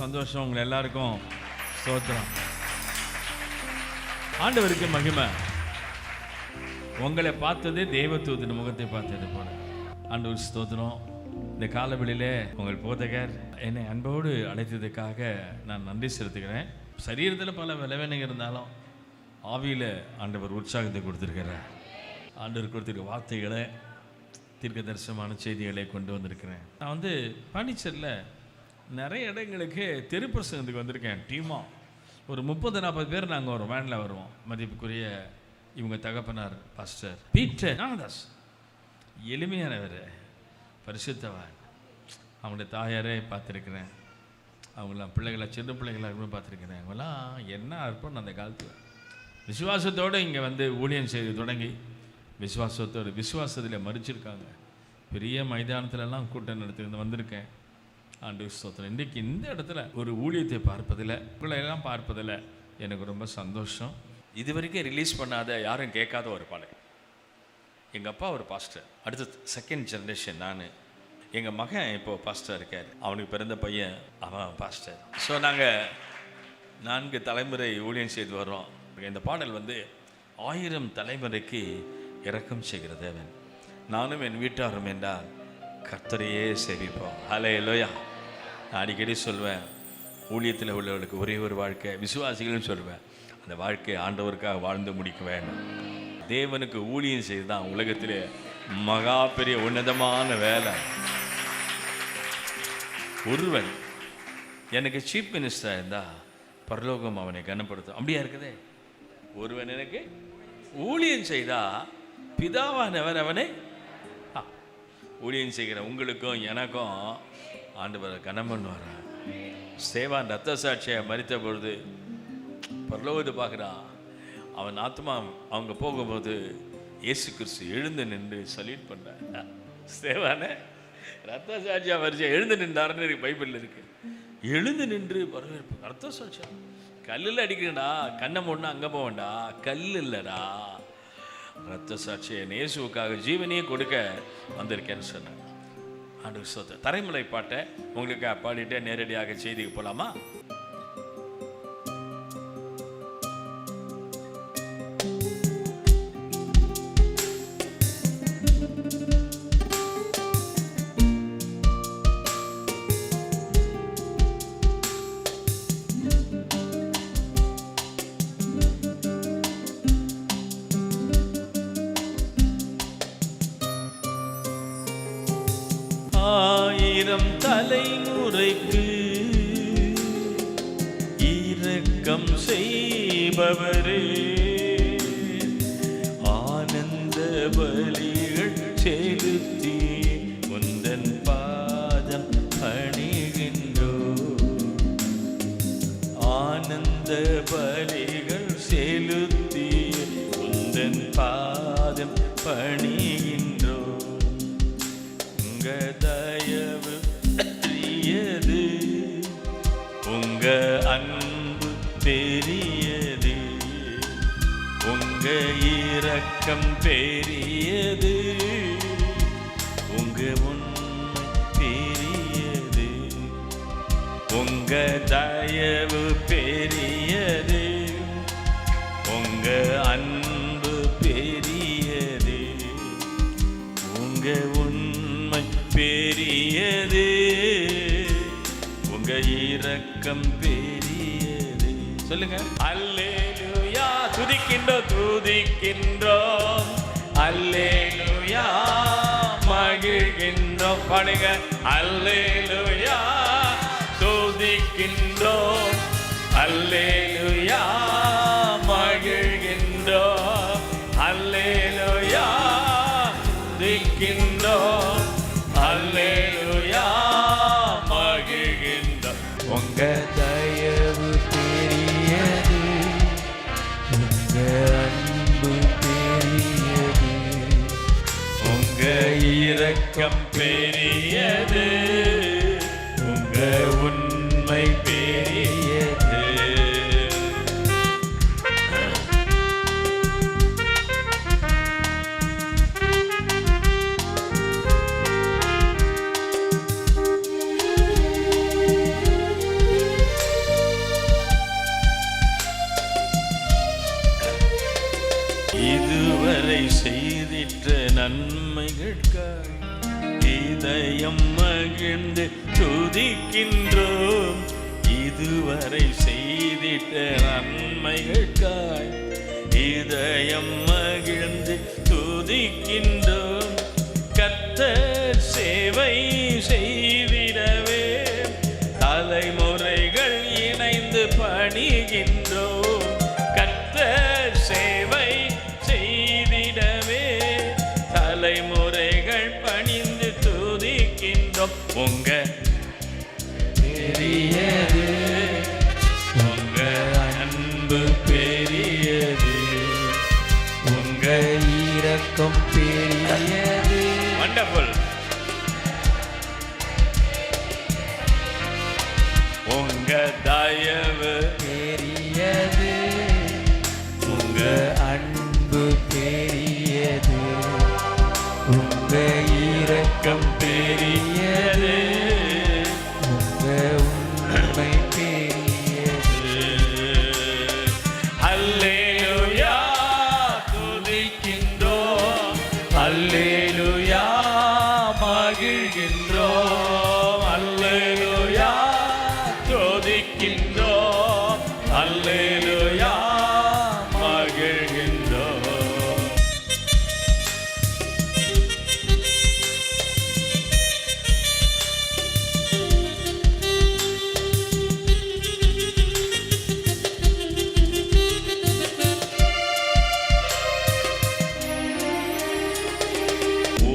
சந்தோஷம். உங்களை எல்லாருக்கும் ஸ்தோத்திரம். ஆண்டவருக்கு மகிமை. உங்களை பார்த்தது தேவதூதன் முகத்தை பார்த்தது போல. ஆண்டவர் ஸ்தோத்திரம். இந்த காலவெளியிலே உங்கள் போதகர் என்னை அன்போடு அழைத்ததுக்காக நான் நன்றி செலுத்துகிறேன். சரீரத்தில் பல விளைவினைகள் இருந்தாலும் ஆவியில் ஆண்டவர் உற்சாகத்தை கொடுத்துருக்கிறார். ஆண்டவர் கொடுத்துருக்க வார்த்தைகளை, தீர்க்க தரிசனமான செய்திகளை கொண்டு வந்திருக்கிறேன். நான் பாண்டிச்சேரியில் நிறைய இடங்களுக்கு தெருப்பிரசங்கத்துக்கு வந்திருக்கேன். டீமாக ஒரு 30-40 பேர் நாங்கள் ஒரு வேனில் வருவோம். மதிப்புக்குரிய இவங்க தகப்பனார் பாஸ்டர் பீட்டர் ஞானதாஸ், எளிமையானவர், பரிசுத்தவன். அவங்களுடைய தாயாரே பார்த்துருக்கிறேன். அவங்களாம் பிள்ளைகளை, சின்ன பிள்ளைகளாக பார்த்துருக்கிறேன். அவங்களாம் என்ன அர்ப்பம் அந்த காலத்தில் விசுவாசத்தோடு இங்கே ஊழியம் செய்து தொடங்கி விசுவாசத்தில் மறிச்சிருக்காங்க. பெரிய மைதானத்துலலாம் கூட்டம் நடத்தி வந்திருக்கேன். ஆண்டவர் ஸ்தோத்திரம். இன்றைக்கி இந்த இடத்துல ஒரு ஊழியத்தை பார்ப்பதில், உங்களையெல்லாம் பார்ப்பதில் எனக்கு ரொம்ப சந்தோஷம். இது வரைக்கும் ரிலீஸ் பண்ணாத, யாரும் கேட்காத ஒரு பாடல். எங்கள் அப்பா ஒரு பாஸ்டர், அடுத்த செகண்ட் ஜென்ரேஷன் நான். எங்கள் மகன் இப்போது பாஸ்டர் இருக்கார். அவனுக்கு பிறந்த பையன் அவன் பாஸ்டர். ஸோ நாங்கள் 4 தலைமுறை ஊழியம் செய்து வர்றோம். இந்த பாடல் 1000 தலைமுறைக்கு இரக்கம் செய்கிற தேவன், நானும் என் வீட்டாரும் என்றால் கர்த்தரையே சேவிப்போம். ஹல்லேலூயா. நான் அடிக்கடி சொல்வேன், ஊழியத்தில் உள்ளவர்களுக்கு ஒரே ஒரு வாழ்க்கை, விசுவாசிகளும் சொல்வேன், அந்த வாழ்க்கையை ஆண்டவருக்காக வாழ்ந்து முடிக்க வேணும். தேவனுக்கு ஊழியம் செய்து தான் உலகத்திலே மகா பெரிய உன்னதமான வேலை. ஒருவன் எனக்கு சீஃப் மினிஸ்டராக இருந்தால் பரலோகம் அவனை கனப்படுத்தும். அப்படியா இருக்குதே. ஒருவன் எனக்கு ஊழியம் செய்தால் பிதாவானவர் அவனை, ஊழியம் செய்கிற உங்களுக்கும் எனக்கும் ஆண்டவரை கனம் பண்ணுவார். சேவான் ரத்த சாட்சியாக மரித்த பொழுது பரலோகத்தை பார்க்குறான். அவன் ஆத்மா அவங்க போகும்போது இயேசு கிறிஸ்து எழுந்து நின்று சல்யூட் பண்ணார். சேவான ரத்த சாட்சியாக மரிச்சா எழுந்து நின்றாருன்னு பைபிளில் இருக்கு. எழுந்து நின்று வரவேற்பு. ரத்த சாட்சியா கல்லில் அடிக்கிறடா, கண்ணை மூடனா அங்கே போவேண்டா, கல் இல்லைடா, ரத்த சாட்சியை இயேசுவுக்காக ஜீவனையே கொடுக்க வந்திருக்கேன்னு சொன்னேன். ஆண்டவர் ஸ்தோத்திரம். தரைமலை பாட்டை உங்களுக்கு பாடிட்டே நேரடியாக செய்திக்கு போகலாமா? தலைமுறைக்கு இரக்கம் செய்பவரே, ஆனந்த பலிகள் செலுத்தி உந்தன் பாதம் பணிகின்றோ. ஆனந்த பலிகள் செலுத்தி உந்தன் பாதம் பணிகின்றோ. உங்க தயவு பெரியது, உங்க அன்பு பெரியது, உங்க இரக்கம் பெரியது, உங்க உண்மை பெரியது, உங்க தயவு பெரியது, உங்க அன்பு பெரியது, உங்க உண்மை பெரியது, உங்க இரக்கம் பெரியது. சொல்லுங்க. அல்லேலூயா. துதிக்கின்றோம் துதிக்கின்றோம், அல்லேலூயா. மகிழ்கின்றோம். பாடுங்க. அல்லேலூயா. துதிக்கின்றோம், அல்லேலூயா. மகிழ்கின்றோம், அல்லேலூயா. துதிக்கின்றோம், அல்லேலூயா. மகிழ்கின்றோம். உங்க தயவு பெரியது, உங்க அன்பு பெரியது, உங்க இரக்கம் பெரியது, உங்க உண்மை பெரியது. இதுவரை செய்திட்ட நன்மைகளுக்காய் இதயம் மகிழ்ந்து துதிக்கின்றோம். இதுவரை செய்திட்ட நன்மைகளுக்காய் இதயம் மகிழ்ந்து துதிக்கின்றோம். கர்த்தர் சேவை செய்திடவே தலைமுறைகள் இணைந்து பணிகின்றோம். கர்த்தர் சேவை செய்திடவே தலைமுறைகள் பணிந்து துதிக்கின்றோம். உங்க பெரியது, உங்க அன்பு பெரியது, உங்க இரக்கம் பெரியது. வண்டர்ஃபுல். உங்க தயவு பெரியது, உங்க அன்பு பெரியது, உங்க இரக்கம் பெரியது, உங்க உண்மை பெரியது. அல்லேலூயா துதிக்கின்றோம், அல்லேலூயா மகிழ்கின்றோம், அல்லேலூயா துதிக்கின்றோம், அல்லேலூயா மகிழ்கின்றோம்.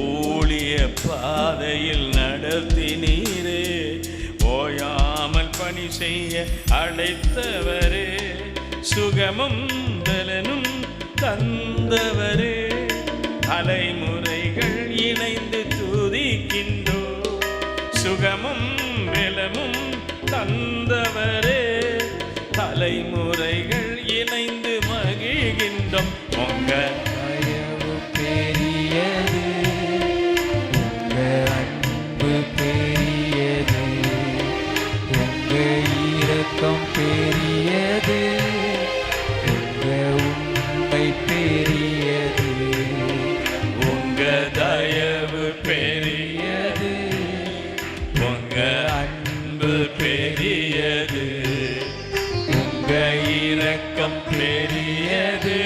ஊழிய பாதையில் நடத்தினீரே, ஓயாமல் பணி செய்ய அழைத்தவரே, சுகமும் பலனும் தந்தவரே, தலைமுறைகள் இணைந்து துதிக்கின்றோ. சுகமும் பலமும் தந்தவரே, தலைமுறைகள் இணைந்து மகிழ்கின்றோம். உங்க தயவு பெரியது, உங்க அன்பு பெரியது, உங்க இரக்கம் பெரியது, உங்க உண்மை பெரியது, உங்க தயவு பெரியது, உங்க அன்பு பெரியது, உங்க இரக்கம் பெரியது,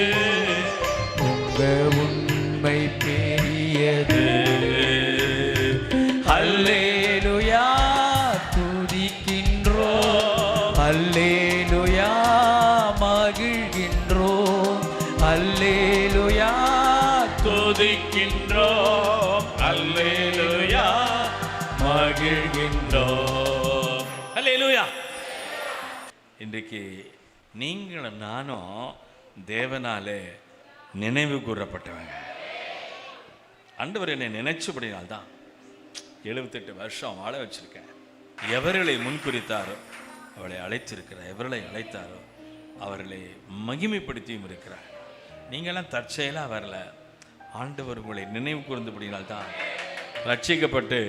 உங்க உண்மை பெரியது. அல்லேலூயா துதிக்கின்றோம், அல்லேலூயா மகிழ்கின்றோம், அல்லேலூயா துதிக்கின்றோம், அல்லேலூயா மகிழ்கின்றோம். அல்லேலூயா. இன்றைக்கு நீங்களும் நானும் தேவனாலே நினைவு கூறப்பட்டவங்க. ஆண்டவர் என்னை நினைச்சபடினால்தான் 78 வருஷம் வாழ வச்சிருக்கேன். எவர்களை முன்குறித்தாரோ அவளை அழைத்திருக்கிறார், எவர்களை அழைத்தாரோ அவர்களை மகிமைப்படுத்தியும் இருக்கிறார். நீங்களாம் தற்செயலாக வரல, ஆண்டவர் உங்களை நினைவு கூர்ந்தபடினால்தான் ரட்சிக்கப்பட்டு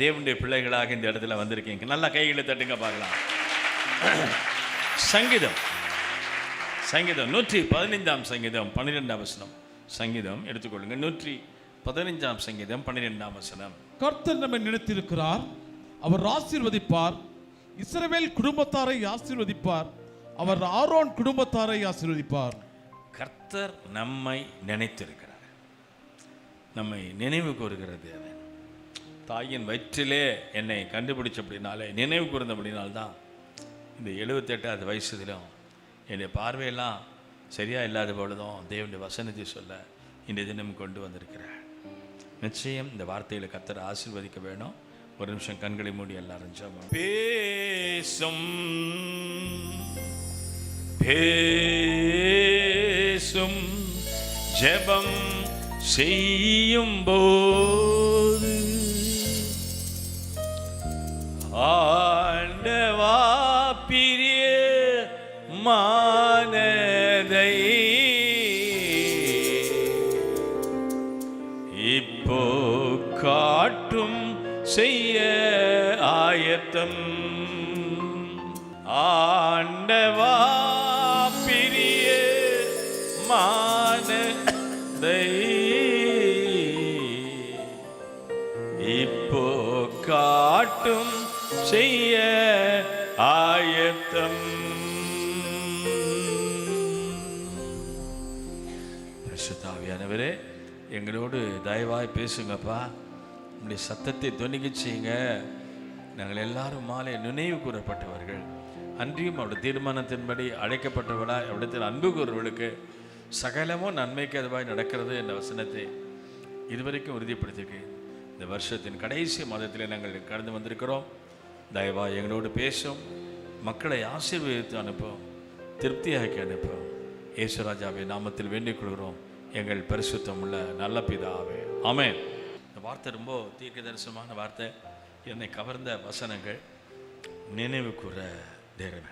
தேவனுடைய பிள்ளைகளாக இந்த இடத்துல வந்திருக்கீங்க. நல்லா கைகளை தட்டுங்க பார்க்கலாம். சங்கீதம் 115 சங்கீதம் 12 வசனம். சங்கீதம் எடுத்துக்கொள்ளுங்க. 115 சங்கீதம் 12 வசனம். கர்த்தர் நம்மை நினைத்திருக்கிறார், அவர் ஆசீர்வதிப்பார், இஸ்ரவேல் குடும்பத்தாரை ஆசீர்வதிப்பார், அவர் ஆரோன் குடும்பத்தாரை ஆசீர்வதிப்பார். கர்த்தர் நம்மை நினைத்திருக்கிறார், நம்மை நினைவு கூறுகிறது. தாயின் வயிற்றிலே என்னை கண்டுபிடிச்சபடினாலே, நினைவு கூர்ந்தபடினால்தான் இந்த 78வது வயசுதிலும் என்னுடைய பார்வையெல்லாம் சரியாக இல்லாத பொழுதும் தேவனுடைய வசனத்தை சொல்ல இன்றைய தினம் கொண்டு வந்திருக்கிறார். நிச்சயம் இந்த வார்த்தையில் கர்த்தர் ஆசீர்வதிக்க வேணும். ஒரு நிமிஷம் கண்களை மூடி எல்லாரும் ஜெபம். பேசும் பேசும் ஜெபம் செய்யும் போது ஆண்டவா பிரிய மானதை இப்போ காட்டும் செய்ய ஆயத்தம். ஆண்டவா பிரிய மானதை இப்போ காட்டும் செய்ய ஆயத்தம். பரிசுத்தாவியானவரே, எங்களோடு தயவாய் பேசுங்கப்பா. உங்களுடைய சத்தத்தை துணிக்க செய்யுங்க. நாங்கள் எல்லாரும் மாலை நினைவு கூறப்பட்டவர்கள். அன்றியும் அவருடைய தீர்மானத்தின்படி அழைக்கப்பட்டவளா அவரிடத்தில் அன்பு கூறுவர்களுக்கு சகலமும் நன்மைக்கு அதுவாய் நடக்கிறது என்ற வசனத்தை இதுவரைக்கும் உறுதிப்படுத்திருக்கு. இந்த வருஷத்தின் கடைசி மாதத்தில் நாங்கள் கடந்து வந்திருக்கிறோம். தயவாய் எங்களோடு பேசும், மக்களை ஆசீர்வதித்து அனுப்பும், திருப்தியாக்கி அனுப்பும். இயேசுராஜாவை நாமத்தில் வேண்டிக் கொள்கிறோம், எங்கள் பரிசுத்தம் உள்ள நல்ல பிதாவே, ஆமென். இந்த வார்த்தை ரொம்ப தீர்க்க தரிசனமான வார்த்தை. என்னை கவர்ந்த வசனங்கள் நினைவு கூற தேவன்.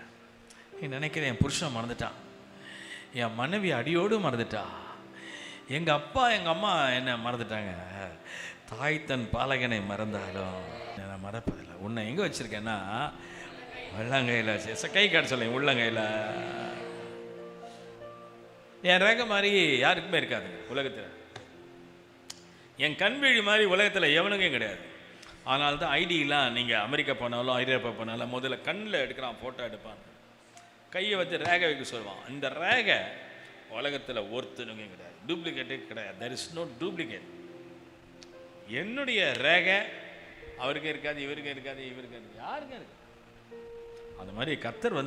நீ நினைக்கிறேன், என் புருஷன் மறந்துட்டான், என் மனைவி அடியோடு மறந்துட்டா, எங்கள் அப்பா எங்கள் அம்மா என்னை மறந்துட்டாங்க. தாய் தன் பாலகனை மறந்தாலும் நான் மறப்பதில்லை. உன்னை எங்கே வச்சுருக்கேன்னா உள்ளங்கையில் வச்சு, கை காட்ட சொல்ல, உள்ளங்கையில். என் ரேகை மாதிரி யாருக்குமே இருக்காது உலகத்தில். என் கண்விழி மாதிரி உலகத்தில் எவனுக்கும் கிடையாது. ஆனால் தான் ஐடியெலாம் நீங்கள் அமெரிக்கா போனாலும் ஐரோப்பா போனாலும் முதல்ல கண்ணில் எடுக்கிறான், ஃபோட்டோ எடுப்பான், கையை வச்சு ரேகை வைக்க சொல்லுவான். இந்த ரேகை உலகத்தில் ஒருத்தனுங்க கிடையாது, டூப்ளிகேட்டே கிடையாது. There is no duplicate. என்னுடைய ரேகை அவருக்கு இருக்காது, இவருக்கு இருக்காது, இவருக்கு இருக்காது, யாருக்கும் இருக்கு. அந்த மாதிரி கர்த்தர்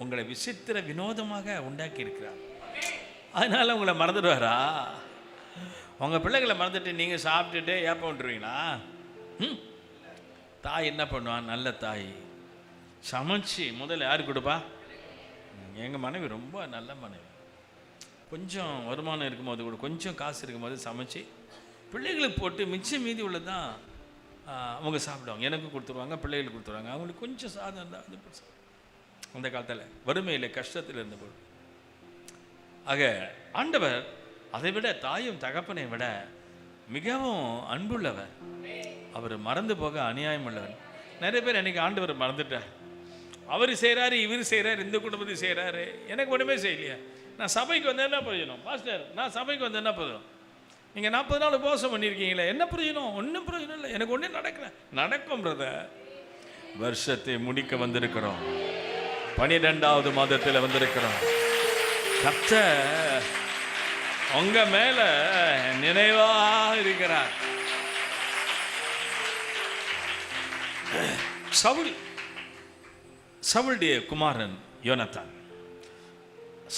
உங்களை விசித்திர வினோதமாக உண்டாக்கி இருக்கிறார். அதனால உங்களை மறந்துடுவாரா? உங்கள் பிள்ளைகளை மறந்துட்டு நீங்கள் சாப்பிட்டுட்டு ஏப்ப விட்டுருவீங்களா? தாய் என்ன பண்ணுவான்? நல்ல தாய் சமைச்சு முதல்ல யார் கொடுப்பா? எங்கள் மனைவி ரொம்ப நல்ல மனைவி. கொஞ்சம் வருமானம் இருக்கும்போது கூட, கொஞ்சம் காசு இருக்கும்போது சமைச்சு பிள்ளைகளுக்கு போட்டு மிச்சம் மீதி உள்ளதான் அவங்க சாப்பிடுவாங்க. எனக்கு கொடுத்துருவாங்க, பிள்ளைகளுக்கு கொடுத்துருவாங்க. அவங்களுக்கு கொஞ்சம் சாதம் இருந்தால் அது அந்த காலத்தில் வறுமையில் கஷ்டத்தில் இருந்தபோது. ஆக ஆண்டவர் அதை விட, தாயும் தகப்பனை விட மிகவும் அன்புள்ளவர். அவர் மறந்து போக அநியாயம் உள்ளவர். நிறைய பேர் அன்றைக்கி ஆண்டவர் மறந்துட்டார். அவர் செய்கிறாரு, இவர் செய்கிறார், இந்த குடும்பத்தை செய்கிறாரு, எனக்கு ஒன்றுமே செய்யலையா? நான் சபைக்கு வந்தேன் என்ன பிரயோஜனம்? பாஸ்டர், நான் சபைக்கு வந்தேன் என்ன பிரயோஜனம்? நீங்கள் 40 நாள் உபவாசம் பண்ணியிருக்கீங்களே, என்ன பிரயோஜனம்? ஒன்றும் பிரயோஜனம் இல்லை, எனக்கு ஒன்றும் நடக்கும் பிரதர். வருஷத்தை முடிக்க வந்திருக்கிறோம், 12வது மாதத்தில் வந்திருக்கிறோம். கர்த்தர் உங்க மேல நினைவா இருக்கிறார். சவுலுடைய குமாரன் யோனத்தான்.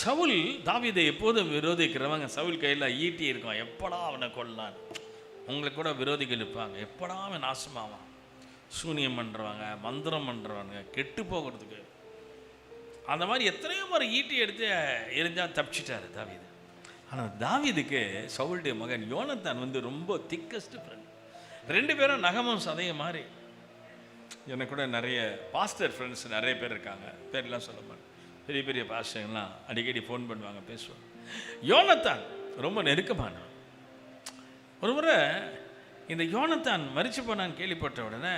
சவுல் தாவீதை எப்போதும் விரோதிக்கிறவங்க. சவுல் கையில் ஈட்டி இருக்கும், எப்படா அவனை கொல்லலாம். உங்களுக்கு கூட விரோதிகள் இருப்பாங்க, எப்படா அவன் நாசமாவான். சூனியம் பண்ணுறவங்க, மந்திரம் பண்ணுறவங்க, கெட்டு போகிறதுக்கு. அந்த மாதிரி எத்தனையோ முறை ஈட்டி எடுத்து எரிஞ்சால் தப்பிச்சிட்டாரு தாவீது. ஆனால் தாவீதுக்கு சவுலுடைய மகன் யோனத்தான் ரொம்ப திக்கஸ்ட் ஃப்ரெண்ட். 2 பேரும் நகமும் சதையும் மாதிரி. எனக்கு கூட நிறைய பாஸ்டர் ஃப்ரெண்ட்ஸ் நிறைய பேர் இருக்காங்க, பேர்லாம் சொல்ல மாட்டேன். பெரிய பெரிய பாஸ்டர்லாம் அடிக்கடி ஃபோன் பண்ணுவாங்க, பேசுவாங்க. யோனத்தான் ரொம்ப நெருக்கமானவன். ஒரு முறை இந்த யோனத்தான் மரிச்சு போனான்னு கேள்விப்பட்ட உடனே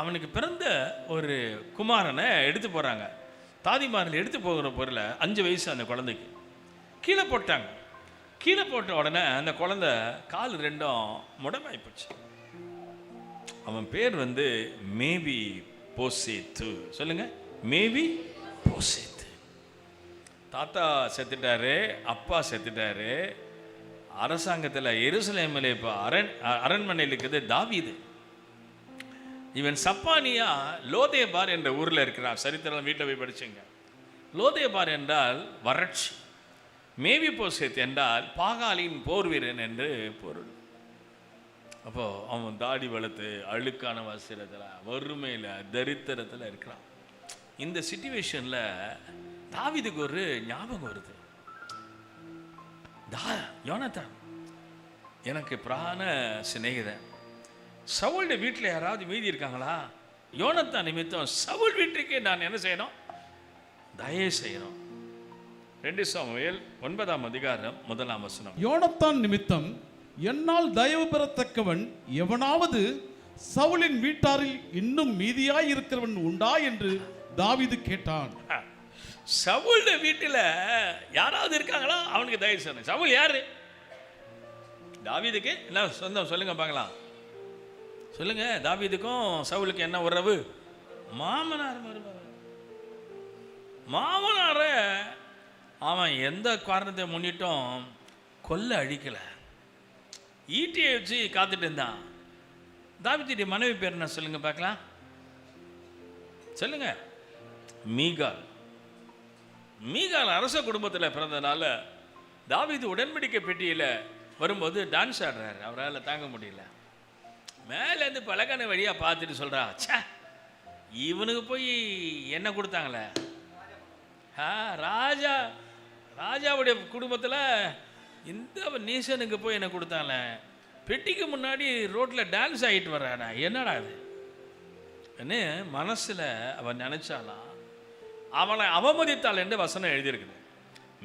அவனுக்கு பிறந்த ஒரு குமாரனை எடுத்து போகிறாங்க. தாதிமாரில் எடுத்து போகிற பொருளை 5 வயசு அந்த குழந்தைக்கு கீழே போட்டாங்க. கீழே போட்ட உடனே அந்த குழந்தை கால் 2ம் முடமாயிப்போச்சு. அவன் பேர் மேவி போசேத்து. சொல்லுங்க, மேவி போசேத்து. தாத்தா செத்துட்டாரு, அப்பா செத்துட்டாரு. அரசாங்கத்தில் எருசலேமில் இப்போ அரண்மனையில் இருக்குது தாவீது. இவன் சப்பானியா லோதேபார் என்ற ஊரில் இருக்கிறான். சரித்திரம் வீட்டில் போய் படிச்சுங்க. லோதேபார் என்றால் வறட்சி, மேவி போசேத் என்றால் பாகாலின் போர் வீரன் என்று பொருள். அப்போ அவன் தாடி வளர்த்து அழுக்கான வசதியில், வறுமையில், தரித்திரத்தில் இருக்கிறான். இந்த சிச்சுவேஷனில் தாவீதுக்கு ஒரு ஞாபகம் வருது. யோனத்தான் எனக்கு பிராண சிநேகிதன். சவுளுடைய வீட்டில் யாராவது மீதி இருக்காங்களா? யோனத்தான் நிமித்தம் சவுல் வீட்டுக்கு நான் என்ன செய்யணும்? தயவு செய்யணும். 2 சாமுவேல் 9ஆம் அதிகாரம் 1ஆம் வசனம். யோனத்தான் நிமித்தம் என்னால் தயவு பெறத்தக்கவன் எவனாவது சவுலின் வீட்டாரில் இன்னும் மீதியாய் இருக்கிறவன் உண்டா என்று தாவீது கேட்டான். சவுல் வீட்டில் யாராவது இருக்காங்களா அவனுக்கு தயவு செய்யணும். சவுல் யாரு? தாவீதுக்கு என்ன சொந்தம் சொல்லுங்க பார்க்கலாம். சொல்லுங்க, தாவீதுக்கும் சவுலுக்கு என்ன உறவு? மாமனார் மருமகன். மாமனார அவன் எந்த காரணத்தை முன்னிட்டும் கொல்ல அழிக்கல, ஈட்டியை வச்சு காத்துட்டு இருந்தான். தாவீதுடைய மனைவி பேர் என்ன சொல்லுங்க பார்க்கலாம். சொல்லுங்க. மீகால். மீகால் அரச குடும்பத்தில் பிறந்தனால தாவீது உடன்படிக்கை பெட்டியில் வரும்போது டான்ஸ் ஆடுறாரு. அவரால் தாங்க முடியல. மேலேருந்து பலகான வழியாக பார்த்துட்டு சொல்கிறா, ச்சே இவனுக்கு போய் என்ன கொடுத்தாங்களே, ராஜாவுடைய குடும்பத்தில் இந்த நீசனுக்கு போய் என்ன கொடுத்தாங்களே, பெட்டிக்கு முன்னாடி ரோட்டில் டான்ஸ் ஆகிட்டு வர்றானா, என்னடா அது என்ன மனசில் அவன் நினச்சாலாம். அவனை அவமதித்தாள் என்று வசனம் எழுதியிருக்குது.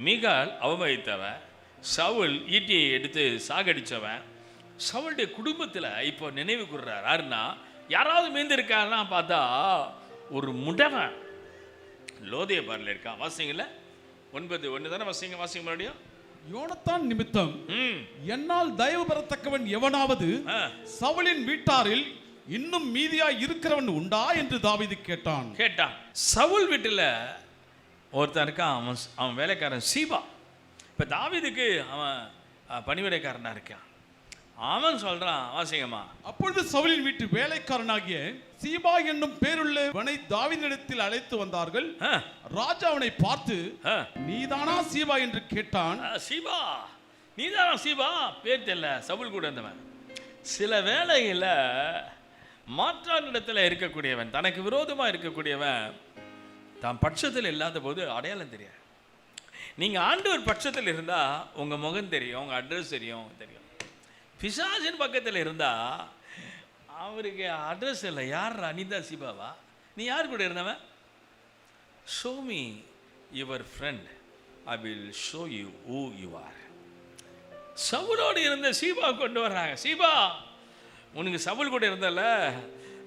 மீகால் அவமதித்தவன், சவுல் ஈட்டியை எடுத்து சாகடித்தவன். சவுளுடைய குடும்பத்தில் இப்போ நினைவு கூறுறார். யாருன்னா, யாராவது மீந்திருக்காருன்னா பார்த்தா ஒரு முடவன் லோதேபாரில் இருக்கான். வாசிங்கள 9:1 தானே வாசிங்க. வாசிங்க மறுபடியும். யோனத்தான் நிமித்தம் என்னால் தயவு பெறத்தக்கவன் எவனாவது சவுலின் வீட்டாரில் இன்னும் மீதியா இருக்கிறவன் உண்டா என்று தாவீது கேட்டான். சவுல் வீட்டில் ஒருத்தன் இருக்கான். அவன் வேலைக்காரன் சீபா. இப்போ தாவீதுக்கு அவன் பணிவிடைக்காரனா இருக்கான். அவன் சொல்றான், வாசிங்கம்மா. அப்பொழுது சவுலின் வீட்டு வேலைக்காரனாகிய சீபா என்னும் பேருள்ளவனை தாவீதினிடத்தில் அழைத்து வந்தார்கள். ராஜா அவனை பார்த்து, நீதானா சீபா என்று கேட்டான். சீபா, நீதானா சீபா? பேர் தெரியல, சவுல் கூட இருந்தவன். சில வேளையில் மாற்றானிடத்தில் இருக்கக்கூடியவன், தனக்கு விரோதமாக இருக்கக்கூடியவன் தான் பட்சத்தில் இல்லாத போது அடையாளம் தெரியாது. நீங்கள் ஆண்டவர் பட்சத்தில் இருந்தால் உங்கள் முகம் தெரியும், உங்கள் அட்ரஸ் தெரியும். பிசாசின் பக்கத்தில் இருந்தால் அவருக்கு அட்ரஸ் இல்லை. யார்? அனிதா சிபாவா? நீ யார் கூட இருந்தவன்? Show me your friend, I will show you who you are. சவுலோடு இருந்த சீபா கொண்டு வர்றாங்க. சீபா, உனக்கு சவுல் கூட இருந்தல,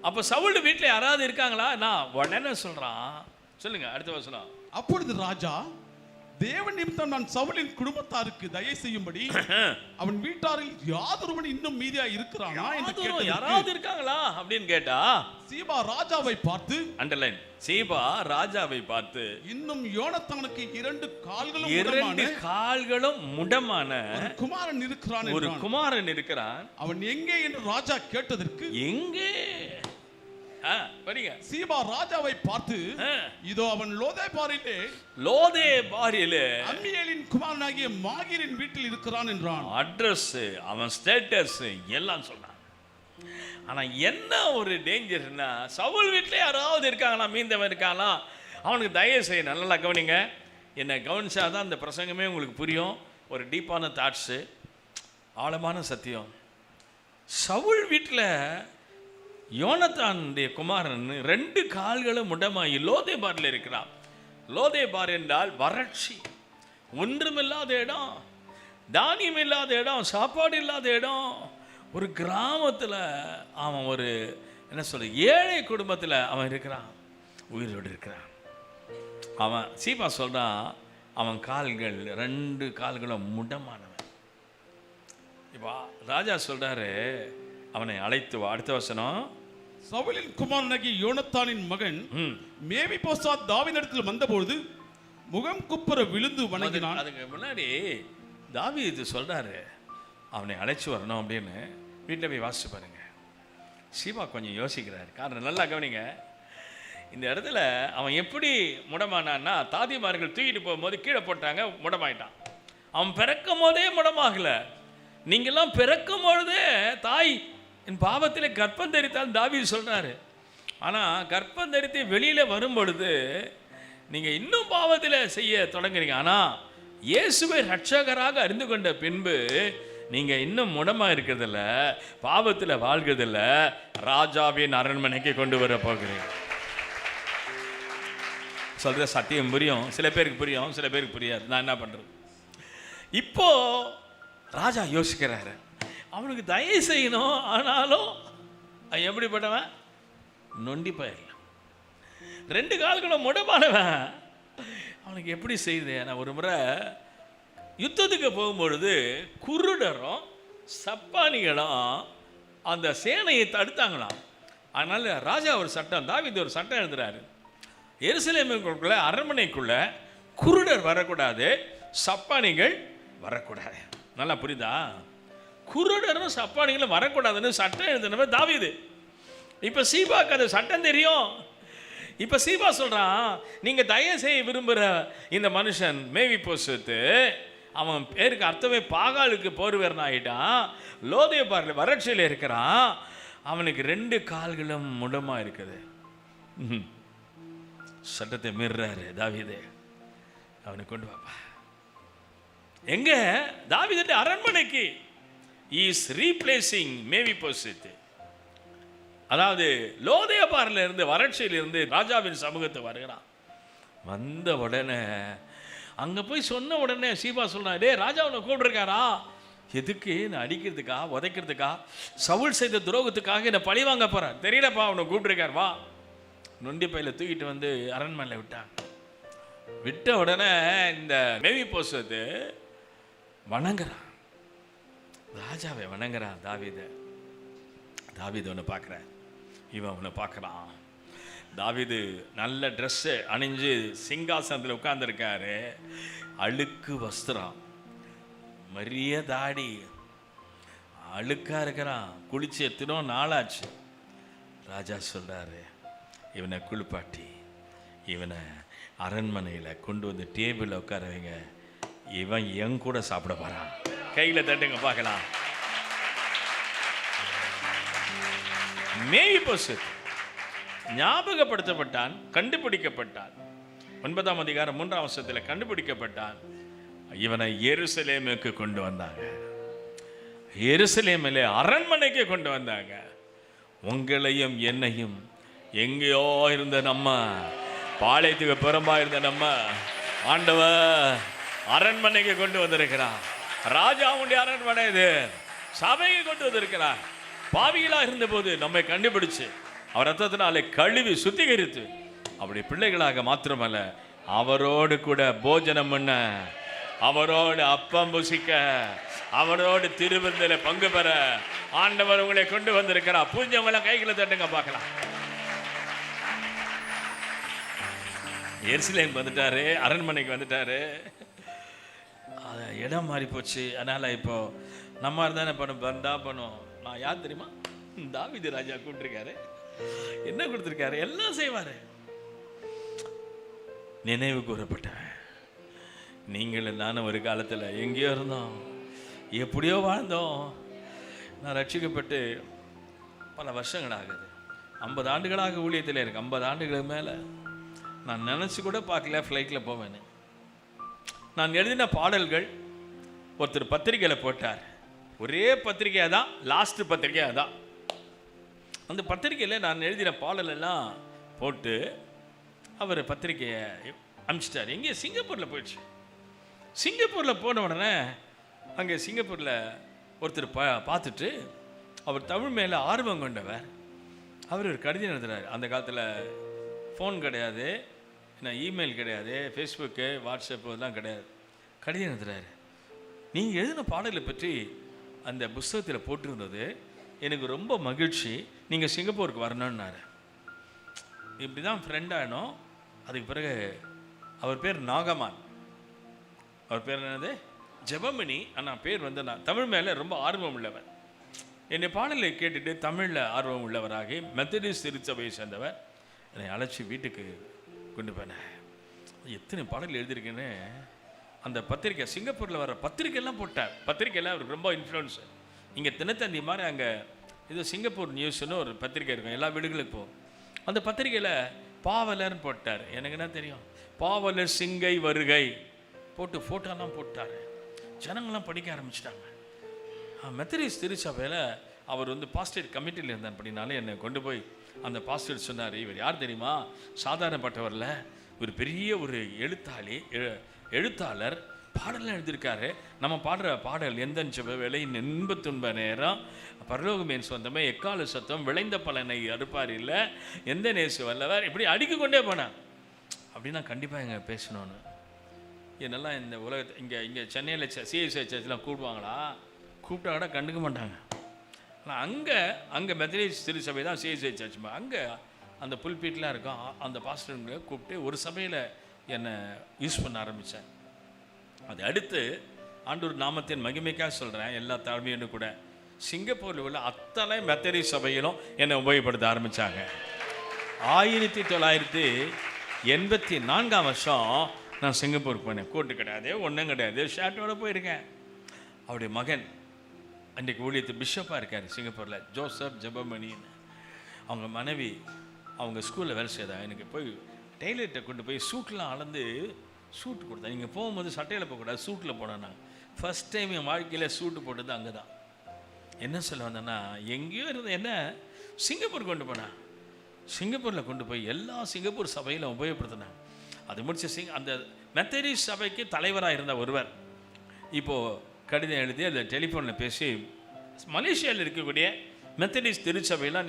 அப்போ சவுல் வீட்டில் யாராவது இருக்காங்களா? நான் உடனே சொல்கிறான். சொல்லுங்க அடுத்த வசனம். அப்பொழுது ராஜா, தேவன் நிமித்தம் நான் சவுலின் குடும்பத்தாருக்கு தயை செய்யும்படி அவன் வீட்டாரில் யாதொருவன் இன்னும் மீதியா இருக்கிறானா என்று கேட்டான். யாராவது இருக்காங்களா அப்படின்னு கேட்டா, சீபா ராஜாவை பார்த்து, அண்டர்லைன், சீபா ராஜாவை பார்த்து, இன்னும் யோனத்தானுக்கு 2 கால்களும் முடமான ஒரு குமாரன் இருக்கிறான், ஒரு குமாரன் இருக்கிறான். அவன் எங்கே என்று ராஜா கேட்டதற்கு, எங்கே சீபா ராஜாவை பார்த்து, இதோ அவன் லோதேபாரிலே அம்மியேலின் குமாரனாகிய மாகீரின் வீட்டில் இருக்கிறான் என்றான். அட்ரஸ், அவன் ஸ்டேட்டஸ் எல்லாம் சொன்னான். ஆனா என்ன ஒரு டேஞ்சர்னா, சவுல் வீட்டில் யாராவது இருக்காங்களா, மீந்தவன் இருக்காங்களா, அவனுக்கு தயவு செய்ய நல்லா கவனிங்க. என்னை கவனிச்சாதான் இந்த பிரசங்கமே உங்களுக்கு புரியும். ஒரு டீப்பான தாட்ஸு, ஆழமான சத்தியம். சவுல் வீட்டில் யோனத்தானுடைய குமாரன் 2 கால்களும் முடமாகி லோதேபாரில் இருக்கிறான். லோதேபார் என்றால் வறட்சி, ஒன்றுமில்லாத இடம், தானியம் இல்லாத இடம், சாப்பாடு இல்லாத இடம். ஒரு கிராமத்தில் அவன் ஒரு என்ன சொல்ற ஏழை குடும்பத்தில் அவன் இருக்கிறான், உயிரோடு இருக்கிறான். அவன் சீபா சொல்கிறான், அவன் கால்கள் 2 கால்களும் முடமானவன். இப்போ ராஜா சொல்கிறாரு, அவனை அழைத்து வா. அடுத்த வசனம். சவுலின் குமாரனாகிய யோனத்தானின் மகன் மேவிபோசாத் தாவீதினிடத்தில் வந்தபோது முகம் குப்புற விழுந்து வணங்கினான். அதுக்கு முன்னாடி தாவீது சொல்றாரு, அவனை அழைச்சி வரணும் அப்படின்னு. வீட்டில் போய் வாசிச்சு பாருங்க. சீபா கொஞ்சம் யோசிக்கிறாரு. காரணம் நல்லா கவனிங்க. இந்த இடத்துல அவன் எப்படி முடமானான்னா, தாதிமார்கள் தூக்கிட்டு போகும்போது கீழே போட்டாங்க, முடமாயிட்டான். அவன் பிறக்கும் போதே முடமாகல. நீங்கெல்லாம் பிறக்கும் பொழுதே தாய் என் பாவத்தில் கர்ப்பம் தரித்தால் தாவீது சொல்றாரு. ஆனால் கர்ப்பம் தரித்து வெளியில் வரும் பொழுது நீங்கள் இன்னும் பாவத்தில் செய்ய தொடங்குறீங்க. ஆனால் இயேசுவை ரட்சகராக அறிந்து கொண்ட பின்பு நீங்கள் இன்னும் முடமாக இருக்கிறதில்ல, பாவத்தில் வாழ்கிறதில்ல, ராஜாவின் அரண்மனைக்கு கொண்டு வர போகிறீங்க. சொல்கிற சத்தியம் புரியும், சில பேருக்கு புரியும், சில பேருக்கு புரியாது. நான் என்ன பண்ணுறது? இப்போ ராஜா யோசிக்கிறாரு, அவனுக்கு தயவு செய்யணும். ஆனாலும் எப்படிப்பட்டவன்? நொண்டி பயிரலாம், 2 கால்களும் முடமானவன். அவனுக்கு அவனுக்கு எப்படி செய்யுது? நான் ஒரு முறை யுத்தத்துக்கு போகும்பொழுது குருடரும் சப்பானிகளும் அந்த சேனையை தடுத்தாங்களாம். அதனால் ராஜா ஒரு சட்டம், தாவீது ஒரு சட்டம் எழுதுறாரு, எருசலேமுக்குள்ள அரண்மனைக்குள்ள குருடர் வரக்கூடாது, சப்பானிகள் வரக்கூடாது. நல்லா புரியுதா? குருடரும் சப்பானிகளும் வரக்கூடாதுன்னு சட்டம் எழுதினவன் தாவீது. இப்போ சீபாக்கு அது சட்டம் தெரியும். இப்போ சீபா சொல்கிறான், நீங்கள் தயவு செய்ய விரும்புகிற இந்த மனுஷன் மேவிபோசேத்து, அவன் பேருக்கு அர்த்தமே பாகாலுக்கு போர்வீரன் ஆகிட்டான், லோதேபாரில் வறட்சியில் இருக்கிறான், அவனுக்கு 2 கால்களும் முடமாக இருக்குது. சட்டத்தை மீறாரு தாவீது. அவனை கொண்டு வாப்பா. எங்க? தாவீது அரண்மனைக்கு. Is replacing Mephibosheth. அதாவது லோதேபாரில் இருந்து வறட்சியிலிருந்து ராஜாவின் சமூகத்தை வருகிறான். வந்த உடனே அங்கே போய் சொன்ன உடனே சீபா சொல்றான், டே ராஜா உன்னை கூப்பிட்டுருக்காரா? எதுக்கு? நான் அடிக்கிறதுக்கா, உதைக்கிறதுக்கா, சவுல் செய்த துரோகத்துக்காக என்னை பழி வாங்க போகிறேன்? தெரியலப்பா, உன்னை கூப்பிட்டுருக்கார், வா. நொண்டி பையில தூக்கிட்டு வந்து அரண்மனையில் விட்டாங்க. விட்ட உடனே இந்த மேவிபோசேத்து வணங்குறான், ராஜாவை வணங்குறான். தாவீது ஒன்று பார்க்குறேன், இவன் அவனை பார்க்குறான். தாவீது நல்ல ட்ரெஸ்ஸு அணிஞ்சு சிங்காசனத்தில் உட்கார்ந்துருக்காரு. அழுக்கு வஸ்திரம், மரிய தாடி, அழுக்காக இருக்கிறான். குளிச்சு எத்தனோ நாளாச்சு. ராஜா சொல்கிறாரு, இவனை குளிப்பாட்டி இவனை அரண்மனையில் கொண்டு வந்து டேபிளில் உட்கார வைங்க, இவன் என் கூட சாப்பிட போகிறான். கையில் தட்டுங்க பார்க்கலாம். மேவிபோசேத் ஞாபகப்படுத்தப்பட்டான், கண்டுபிடிக்கப்பட்டான். 9ஆம் அதிகாரம் 3ஆம் வசனத்தில் கண்டுபிடிக்கப்பட்டான். இவனை எருசலேமுக்கு கொண்டு வந்தாங்க. எருசலேமிலே அரண்மனைக்கு கொண்டு வந்தாங்க. உங்களையும் என்னையும் எங்கேயோ இருந்த நம்ம, பாளையத்துக்கு புறம்பா இருந்த நம்ம ஆண்டவர் அரண்மனைக்கு கொண்டு வந்திருக்கிறார். ராஜாவுடைய அரண்மனை இது. சபையை கொண்டு வந்திருக்கிறார். பாவிகளா இருந்தபோது நம்மை கண்டுபிடிச்சு அவர் ரத்தத்தினாலே கழுவி சுத்திகரித்து அப்படி பிள்ளைகளாக மாத்திரமல்ல, அவரோடு கூட போஜனம் பண்ண, அவரோடு அப்பம் புசிக்க, அவரோடு திருவிருந்தில் பங்கு பெற ஆண்டவர் உங்களை கொண்டு வந்திருக்கிறார். பூஞ்சவங்களை கைகளை தட்டுங்க பார்க்கலாம். எருசலேம் வந்துட்டாரு, அரண்மனைக்கு வந்துட்டாரு. இடம் மாறி போச்சு. அதனால இப்போ நம்ம இருந்தானே பண்ணும். நான் யார் தெரியுமா? தாவீது ராஜா கூப்பிட்டுருக்காரு. என்ன கொடுத்துருக்காரு? எல்லாம் செய்வாரு. நினைவு கூறப்பட்டவன். நீங்கள் நானும் ஒரு காலத்தில் எங்கேயோ இருந்தோம், எப்படியோ வாழ்ந்தோம். நான் ரட்சிக்கப்பட்டு பல வருஷங்கள் ஆகுது. 50 ஆண்டுகளாக ஊழியத்தில் இருக்கு. 50 ஆண்டுகளுக்கு மேலே நான் நினச்சி கூட பார்க்கல ஃப்ளைட்டில் போவேன்னு. நான் எழுதின பாடல்கள் ஒருத்தர் பத்திரிகையில் போட்டார். ஒரே பத்திரிகையாக தான், லாஸ்ட் பத்திரிகையாக தான். அந்த பத்திரிகையில் நான் எழுதின பாடலெல்லாம் போட்டு அவர் பத்திரிகையை அனுப்பிச்சிட்டார். எங்கே? சிங்கப்பூரில் போயிடுச்சு. சிங்கப்பூரில் போன உடனே அங்கே சிங்கப்பூரில் ஒருத்தர் பார்த்துட்டு அவர் தமிழ் மேலே ஆர்வம் கொண்டவர். அவர் ஒரு கடிதம் எழுதுறாரு. அந்த காலத்தில் ஃபோன் கிடையாது, இமெயில் கிடையாது, ஃபேஸ்புக்கு, வாட்ஸ்அப்பு இதெல்லாம் கிடையாது. கடிதம் எழுதுறாரு. நீங்கள் எழுதின பாடலை பற்றி அந்த புஸ்தகத்தில் போட்டிருந்தது, எனக்கு ரொம்ப மகிழ்ச்சி, நீங்கள் சிங்கப்பூருக்கு வரணுன்னாரு. இப்படி தான் ஃப்ரெண்டானோம். அதுக்கு பிறகு அவர் பேர் நாகமான். அவர் பேர் என்னது? ஜெபமணி. ஆனால் பேர் வந்து நான் தமிழ் மேலே ரொம்ப ஆர்வம் உள்ளவர். என்னை பாடலை கேட்டுட்டு தமிழில் ஆர்வம் உள்ளவராகி மெத்தடிஸ்ட் திருச்சபையை சேர்ந்தவர். என்னை அழைச்சி வீட்டுக்கு கொண்டு போனேன். எத்தனை பாடல் எழுதியிருக்கேன்னு அந்த பத்திரிக்கை, சிங்கப்பூரில் வர பத்திரிக்கைலாம் போட்டார். பத்திரிக்கைலாம் அவருக்கு ரொம்ப இன்ஃப்ளூயன்ஸு. இங்கே தினத்தந்தி மாதிரி அங்கே இது சிங்கப்பூர் நியூஸ்னு ஒரு பத்திரிக்கை இருக்கும், எல்லா வீடுகளுக்கும் போகும். அந்த பத்திரிக்கையில் பாவலர்னு போட்டார். எனக்கு என்ன தெரியும், பாவலர் சிங்கை வருகை போட்டு ஃபோட்டோலாம் போட்டார். ஜனங்கள்லாம் படிக்க ஆரம்பிச்சிட்டாங்க. மெத்தடிஸ்ட் திருச்சபையில் அவர் வந்து பாஸ்டேட் கமிட்டியில் இருந்தார். அப்படின்னாலே என்னை கொண்டு போய் அந்த பாஸ்டர் சொன்னார், இவர் யார் தெரியுமா, சாதாரணப்பட்டவரில் ஒரு பெரிய ஒரு எழுத்தாளர், பாடலாம் எழுதியிருக்காரு. நம்ம பாடுற பாடல் எந்த வேலை இன்ப துன்ப நேரம், பரலோகமேன் சொந்தமே, எக்கால சத்தம், விளைந்த பலனை அறுப்பார் இல்லை, எந்த நேசு வல்லவர், இப்படி அடிக்க கொண்டே போனேன். அப்படின்னா கண்டிப்பாக எங்கே பேசணும்னு என்னெல்லாம் இந்த உலகத்தை இங்கே சென்னையில் சிஎஸ்ஐ சர்ச்செலாம் கூப்பிடுவாங்களா? கூப்பிட்டா கூட கண்டுக்க மாட்டாங்க. ஆனால் அங்கே மெத்தடிஸ்ட் திருச்சபை தான் சிஎஸ்ஐ சர்ச். அங்கே அந்த புல்பீட்லாம் இருக்கும். அந்த பாஸ்டர்களை கூப்பிட்டு ஒரு சபையில் என்னை யூஸ் பண்ண ஆரம்பித்தேன். அது அடுத்து ஆண்டவர் நாமத்தின் மகிமைக்காக சொல்கிறேன், எல்லா தாழ்மையும் கூட சிங்கப்பூரில் உள்ள அத்தனை மெத்தடிஸ்ட் சபையிலும் என்னை உபயோகப்படுத்த ஆரம்பித்தாங்க. 1984 நான் சிங்கப்பூருக்கு போனேன். கோட்டு கிடையாது, ஒன்றும் கிடையாது, ஷர்ட்டோடு போயிருக்கேன். அவருடைய மகன் அன்றைக்கு ஊழியத்து பிஷப்பாக இருக்கார் சிங்கப்பூரில், ஜோசப் ஜெபமணின்னு. அவங்க மனைவி அவங்க ஸ்கூலில் வேலை செய்தாங்க. எனக்கு போய் டெய்லர்கிட்ட கொண்டு போய் சூட்லாம் அளந்து சூட்டு கொடுத்தேன். நீங்கள் போகும்போது சட்டையில் போகக்கூடாது, சூட்டில் போனேன். நாங்கள் ஃபஸ்ட் டைம் என் வாழ்க்கையில் சூட்டு போட்டது அங்கே தான். என்ன சொல்ல வந்தேன்னா, எங்கேயோ இருந்த என்ன சிங்கப்பூர் கொண்டு போனேன். சிங்கப்பூரில் கொண்டு போய் எல்லா சிங்கப்பூர் சபையில் உபயோகப்படுத்தினேன். அது முடிச்ச அந்த மெத்தடிஸ்ட் சபைக்கு தலைவராக இருந்த ஒருவர் இப்போது கடிதம் எழுதி அந்த டெலிஃபோனில் பேசி, மலேசியாவில் இருக்கக்கூடிய மெத்தடிஸ்ட் திருச்சபையெல்லாம்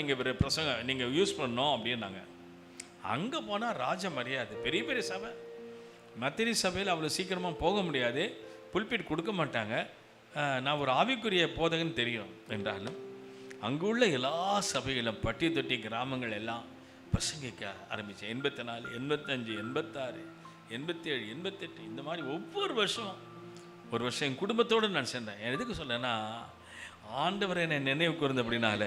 நீங்கள் யூஸ் பண்ணணும் அப்படின்னாங்க. அங்கே போனால் ராஜ மரியாதை, பெரிய பெரிய சபை. மெத்தடிஸ்ட் சபையில் அவ்வளோ சீக்கிரமாக போக முடியாது, புல்பீட் கொடுக்க மாட்டாங்க. நான் ஒரு ஆவிக்குரிய போதகன்னு தெரியும் என்றாலும் அங்குள்ள எல்லா சபைகளும் பட்டி தொட்டி கிராமங்கள் எல்லாம் பிரசங்கிக்க ஆரம்பித்தேன். 84, 85, 86, 87, 88 இந்த மாதிரி ஒவ்வொரு வருஷம் ஒரு வருஷம் என் குடும்பத்தோடு நான் சென்றேன். எதுக்கு சொல்லேன்னா, ஆண்டவரை என்னை நினைவு கூர்ந்து அப்படின்னால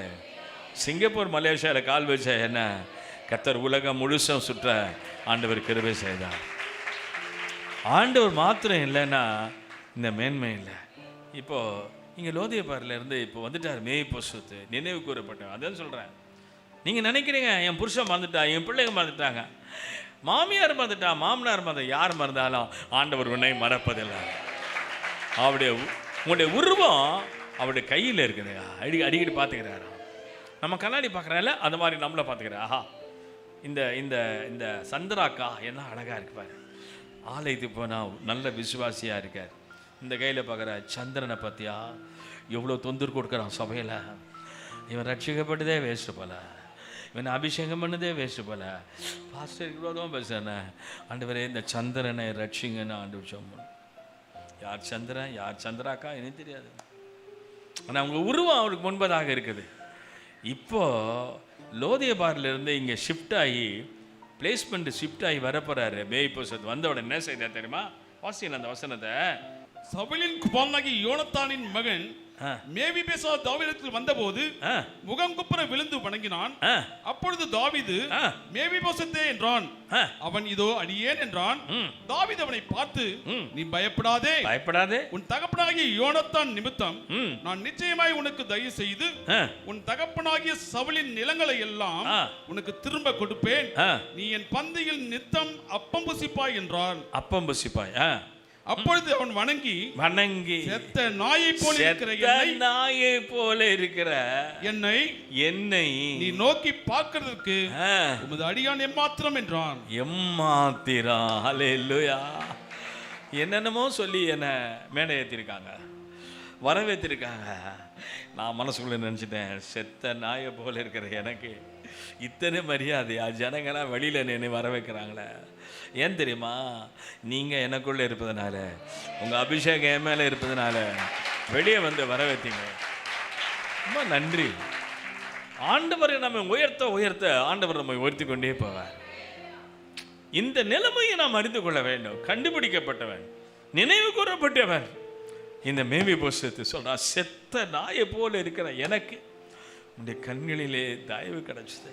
சிங்கப்பூர் மலேசியாவில் கால் வச்ச என்ன கர்த்தர் உலகம் முழுசும் சுற்ற ஆண்டவர் கிருபை செய்தார். ஆண்டவர் மாத்திரம் இல்லைன்னா இந்த மேன்மை இல்லை. இப்போது இங்கே லோதியபாரிலேருந்து இப்போ வந்துட்டார் மேய் பொசுத்து, நினைவு கூறப்பட்டவன். அதான் சொல்கிறேன். நீங்கள் நினைக்கிறீங்க என் புருஷன் மறந்துட்டா, என் பிள்ளைங்க மறந்துட்டாங்க, மாமியார் மறந்துட்டா, மாமனார் மறந்து, யார் மறந்தாலும் ஆண்டவர் உன்னை மறப்பதில்லை. உங்களுடைய உருவம் அவருடைய கையில் இருக்குது. அடிக்கடி பார்த்துக்கிறாரு. நம்ம கண்ணாடி பார்க்குறால அந்த மாதிரி நம்மளை பார்த்துக்கிறேன். ஆஹா, இந்த இந்த இந்த சந்திராக்கா என்ன அழகாக இருக்கு பாரு. ஆலயத்துக்கு போனால் நல்ல விசுவாசியாக இருக்கார். இந்த கையில் பார்க்குற சந்திரனை பார்த்தியா, எவ்வளோ தொந்தர் கொடுக்குறான் சபையில். இவன் ரட்சிக்கப்பட்டதே வேஸ்ட்டு போல, இவன் அபிஷேகம் பண்ணதே வேஸ்ட்டு போல. பாஸ்டர் இவ்வளோதான் பேசுறேன். ஆண்டவரே இந்த சந்திரனை ரட்சிங்கன்னு ஆண்டு சொன்னோம். யார் சந்திரன் யார் சந்திராக்கா எனக்கு தெரியாது. ஆனால் அவங்க உருவம் அவருக்கு முன்பதாக இருக்குது. இப்போது லோதியபாரிலிருந்து இங்கே ஷிஃப்ட் ஆகி பிளேஸ்மெண்ட் ஷிஃப்ட் ஆகி வரப்போகிறாரு. மேய் பொசுத்து வந்த உடனே என்ன செய்தார் தெரியுமா? வாசியன் அந்த வசனத்தை. சவுலின் குமாரனாகிய யோனத்தானின் மகன் மேவிபோசேத் தாவீதிடத்தில் வந்தபோது முகங்குப்புற விழுந்து வணங்கினான். அப்பொழுது தாவீது மேவிபோசேத்தே என்றான். அவன் இதோ அடியேன் என்றான். தாவீது அவனை பார்த்து, நீ பயப்படாதே, உன் தகப்பனாகிய யோனத்தான் நிமித்தம் நான் நிச்சயமாய் உனக்கு தயவு செய்து உன் தகப்பனாகிய சவுலின் நிலங்களை எல்லாம் உனக்கு திரும்ப கொடுப்பேன். நீ என் பந்தியில் நித்தம் அப்பம் புசிப்பாய் என்றான். அப்பம் புசிப்பாய். அப்பொழுது அவன் வணங்கி செத்த நாயை போல இருக்கிற என்னை நீ நோக்கி பார்க்கிறதுக்கு உமது அடியான் எம்மாத்திரம் என்றான். எம்மாத்திரம். ஹல்லேலூயா. என்னென்னமோ சொல்லி என்ன மேடை ஏற்றிருக்காங்க, வரவேற்றிருக்காங்க. நான் மனசுக்குள்ள நினச்சிட்டேன், செத்த நாயை போல இருக்கிற எனக்கு இத்தனை மரியாதையா ஜனங்களாம் வெளியில் என்னை வர வைக்கிறாங்களே. ஏன் தெரியுமா? நீங்கள் எனக்குள்ளே இருப்பதனால, உங்கள் அபிஷேகம் என் மேலே இருப்பதனால வெளியே வந்து வர வைத்தீங்க. ரொம்ப நன்றி. ஆண்டவரை நம்ம உயர்த்த உயர்த்த ஆண்டவர் நம்ம உயர்த்தி கொண்டே போவார். இந்த நிலைமையை நாம் அறிந்து கொள்ள வேண்டும். கண்டுபிடிக்கப்பட்டவன், நினைவு கூறப்பட்டவன். இந்த மேவிபோசேத்து சொல்றா, செத்த நாயை போல இருக்கிற எனக்கு உடைய கண்களிலே தயவு கிடைச்சது.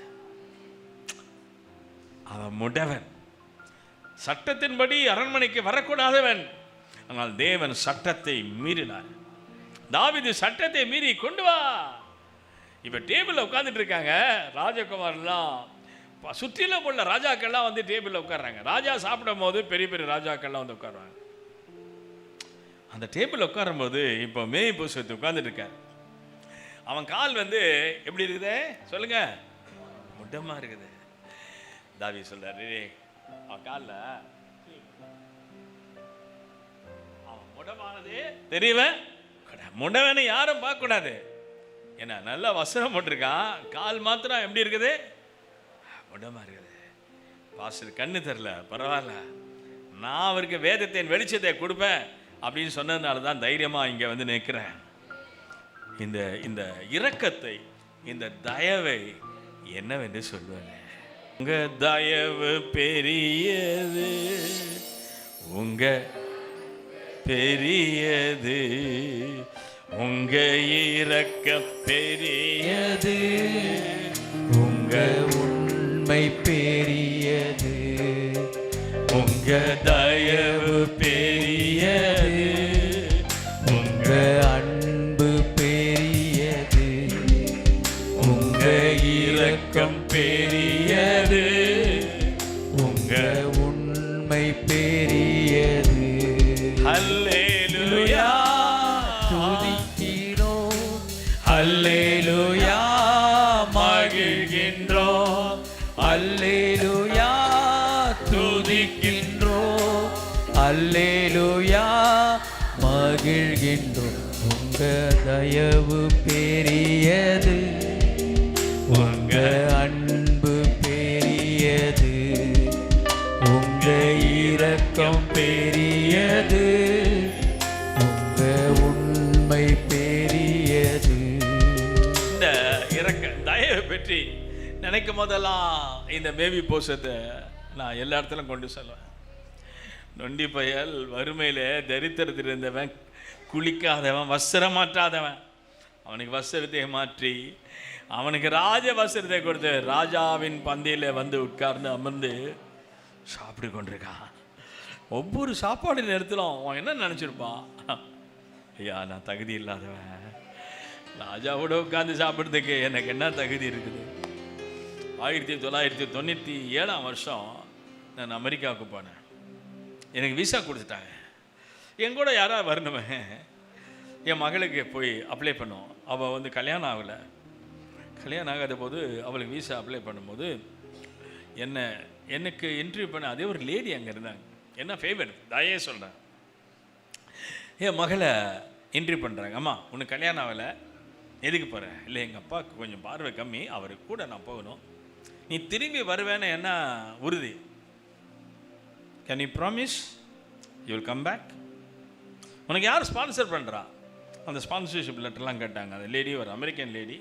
அவன் முடவன், சட்டத்தின்படி அரண்மனைக்கு வரக்கூடாதவன். ஆனால் தேவன் சட்டத்தை மீறினார். தாவீது சட்டத்தை மீறி கொண்டு வா. இப்ப டேபிள்ல உட்கார்ந்துட்டு இருக்காங்க ராஜகுமாரெல்லாம், சுற்றிலும் உள்ள ராஜாக்கள்லாம் வந்து டேபிள்ல உட்கார்றாங்க. ராஜா சாப்பிடும் போது பெரிய பெரிய ராஜாக்கள்லாம் வந்து உட்காருவாங்க. அந்த டேபிள் உட்காரும் போது இப்போ மேய்போசேத்து உட்கார்ந்துட்டு இருக்காரு. அவன் கால் வந்து எப்படி இருக்குது சொல்லுங்க? முடமா இருக்குது. தாவீது சொல்றாரு, அவன் காலில் அவன் முடமானது தெரியவன். முடவனை யாரும் பார்க்க கூடாது. ஏன்னா நல்ல வசனம் போட்டிருக்கான். கால் மாத்திரம் எப்படி இருக்குது? முடமா இருக்குது. பாஸ்டர் கண்ணு தெரியல, பரவாயில்ல, நான் அவருக்கு வேதத்தின் வெளிச்சத்தை கொடுப்பேன் அப்படின்னு சொன்னதுனால தான் தைரியமாக இங்கே வந்து நிற்கிறேன். இந்த இரக்கத்தை, இந்த தயவை என்னவென்று சொல்லுவேன்? உங்க தயவு பெரியது, உங்க பெரியது, உங்க இரக்கம் பெரியது, உங்க உண்மை பெரியது, உங்க தயவு பெரியது, உங்க அன்பு பெரியது, உங்க இரக்கம் பெரியது, உங்க உண்மை பெரியது. அல்லேலூயா துதிக்கிறோம், அல்லேலூயா மகிழ்கின்றோம், அல்லேலூயா துதிக்கின்றோம், அல்லேலூயா மகிழ்கின்றோம். உங்க தயவு பெரியது, உங்க அன்பு பெரியது, உங்க இரக்கம் பெரியது, உங்க உண்மை பெரியது. இந்த இறக்க தயவை பற்றி நினைக்கும் போதெல்லாம் இந்த மேவி போசத்தை நான் எல்லா இடத்துலையும் கொண்டு செல்வேன். நொண்டி பயல் வறுமையில் தரித்திரத்தில் இருந்தவன், குளிக்காதவன், வஸ்திரம் மாற்றாதவன், அவனுக்கு வஸ்திரத்தை மாற்றி அவனுக்கு ராஜ வஸ்திரத்தை கொடுத்து ராஜாவின் பந்தியில் வந்து உட்கார்ந்து அமர்ந்து சாப்பிட்டு கொண்டிருக்கான். ஒவ்வொரு சாப்பாடு நேரத்திலும் அவன் என்ன நினச்சிருப்பான்? ஐயா, நான் தகுதி இல்லாதவன், ராஜாவோட உட்காந்து சாப்பிட்றதுக்கு எனக்கு என்ன தகுதி இருக்குது? 1997 வருஷம் நான் அமெரிக்காவுக்கு போனேன். எனக்கு விசா கொடுத்துட்டாங்க. என் கூட யாராவது வரணுமே. என் மகளுக்கு போய் அப்ளை பண்ணோம். அவள் வந்து கல்யாணம் ஆகலை. கல்யாணம் ஆகாத போது அவளுக்கு விசா அப்ளை பண்ணும்போது எனக்கு இன்டர்வியூ பண்ண அதே ஒரு லேடி அங்கே இருந்தாங்க. என்ன ஃபேவர் தயே சொல்கிறேன். என் மகளை இன்டர்வியூ பண்ணுறாங்க. அம்மா, உனக்கு கல்யாணம் ஆகலை, எதுக்கு போகிறேன்? இல்லை, எங்கள் அப்பாவுக்கு கொஞ்சம் பார்வை கம்மி, அவருக்கு கூட நான் போகணும். நீ திரும்பி வருவேன்னு என்ன உறுதி? Can you promise you will come back? உனக்கு யார் ஸ்பான்சர் பண்ணுறா? அந்த ஸ்பான்சர்ஷிப் லெட்டர்லாம் கேட்டாங்க. அந்த லேடி ஒரு அமெரிக்கன் லேடி.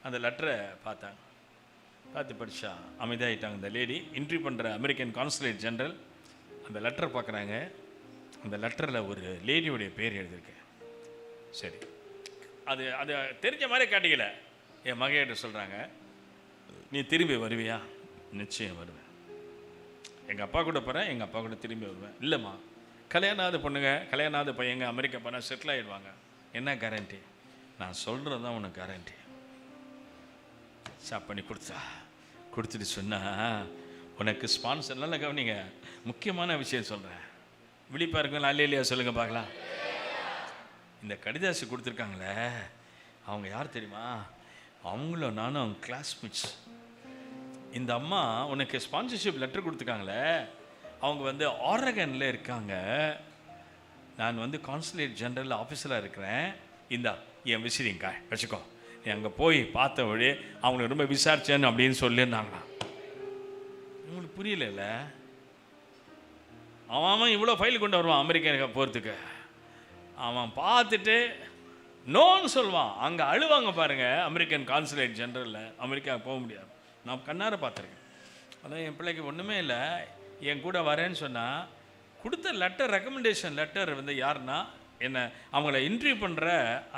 அந்த லெட்டரை பார்த்தாங்க. பார்த்து படித்தா அமைதியாகிட்டாங்க. அந்த லேடி இன்டர்வியூ பண்ணுற அமெரிக்கன் கான்சுலேட் ஜெனரல் அந்த லெட்டர் பார்க்குறாங்க. அந்த லெட்டரில் ஒரு லேடியோடைய பேர் எழுதியிருக்கேன். சரி, அது தெரிஞ்ச மாதிரி காட்டிக்கல. என் மகையிட்ட சொல்கிறாங்க, நீ திரும்பி வருவியா? நிச்சயம் வருவேன். எங்கள் அப்பா கூட போகிறேன், எங்கள் அப்பா கூட திரும்பி வருவேன். இல்லைம்மா, கல்யாணாவது பொண்ணுங்க, கல்யாணாவது பையங்க அமெரிக்கா போனால் செட்டில் ஆகிடுவாங்க. என்ன கேரண்டி? நான் சொல்கிறது தான் உனக்கு கேரண்டி. சாப் பண்ணி கொடுத்துட்டு சொன்னால் உனக்கு ஸ்பான்சர். நல்லா கவனிங்க, முக்கியமான விஷயம் சொல்கிறேன். விழிப்பாக இருக்குங்களா? இல்லையா சொல்லுங்கள் பார்க்கலாம். இந்த கடிதாசி கொடுத்துருக்காங்களே, அவங்க யார் தெரியுமா? அவங்களும் நானும் அவங்க கிளாஸ்மேட்ஸ். இந்த அம்மா உனக்கு ஸ்பான்சர்ஷிப் லெட்டர் கொடுத்துருக்காங்களே, அவங்க வந்து ஆரகனில் இருக்காங்க. நான் வந்து கான்சுலேட் ஜெனரல் ஆஃபீஸராக இருக்கிறேன். இந்த என் விசிட்டிங் கார்டு வச்சுக்கோ, நீ அங்கே போய் பார்த்த வழி அவங்களுக்கு ரொம்ப விசாரிச்சேன்னு அப்படின்னு சொல்லியிருந்தாங்களா. உங்களுக்கு புரியல? அவன் இவ்வளோ ஃபைல் கொண்டு வருவான் அமெரிக்கா போகிறதுக்கு. அவன் பார்த்துட்டு நோன்னு சொல்லுவான். அங்கே அழுவாங்க பாருங்கள் அமெரிக்கன் கான்சுலேட் ஜெனரலில். அமெரிக்கா போக முடியாது. நான் கண்ணார பார்த்துருக்கேன். அதான் என் பிள்ளைக்கு ஒன்றுமே இல்லை, என் கூட வரேன்னு சொன்னால் கொடுத்த லெட்டர், ரெக்கமெண்டேஷன் லெட்டர் வந்து யாருன்னா என்ன அவங்கள இன்டர்வியூ பண்ணுற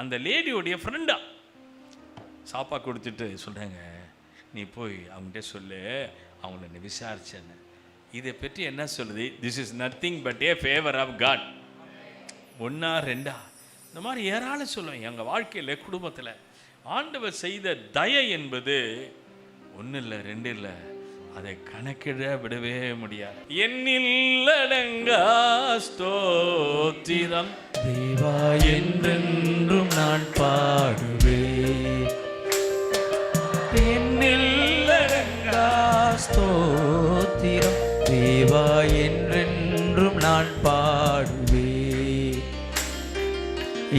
அந்த லேடியோடைய ஃப்ரெண்டா. சாப்பாடு கொடுத்துட்டு சொல்கிறாங்க, நீ போய் அவங்ககிட்ட சொல்லு அவங்கள நீ விசாரிச்சேன்னு. இதை பற்றி என்ன சொல்லுது? This is nothing but a favour of God. ஒன்றா ரெண்டா இந்த மாதிரி ஏராளம் சொல்லுவேன். எங்கள் வாழ்க்கையில் குடும்பத்தில் ஆண்டவர் செய்த தயை என்பது ஒன்று இல்லை, ரெண்டு இல்லை, அதை கணக்கிட விடவே முடியாது. என்னில் அடங்கா ஸ்தோத்திரம் தேவா என்றென்றும் நான் பாடுவேன். என்னில் அடங்கா ஸ்தோத்திரம் தேவா என்றென்றும் நான் பாடுவேன்.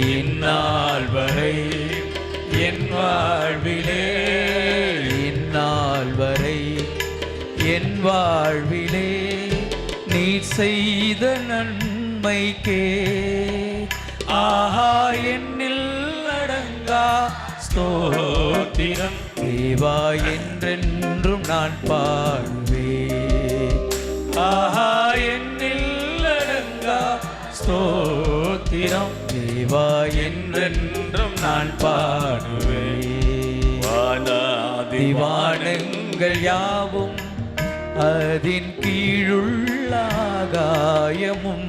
இந்நாள் வரை என் வாழ்விலே, இந்நாள் வரை என் வாழ்விலே நீ செய்த நன்மைக்கே ஆஹா என்னில் அடங்கா ஸ்தோத்திரம் தேவா என்றென்றும் நான் பாடுவேன். ஆஹா என்னில் அடங்கா ஸ்தோத்திரம் தேவா என்றென்றும் நான் பாடுவேன். வானங்கள் யாவும் அதின் கீழுள்ள ஆகாயமும்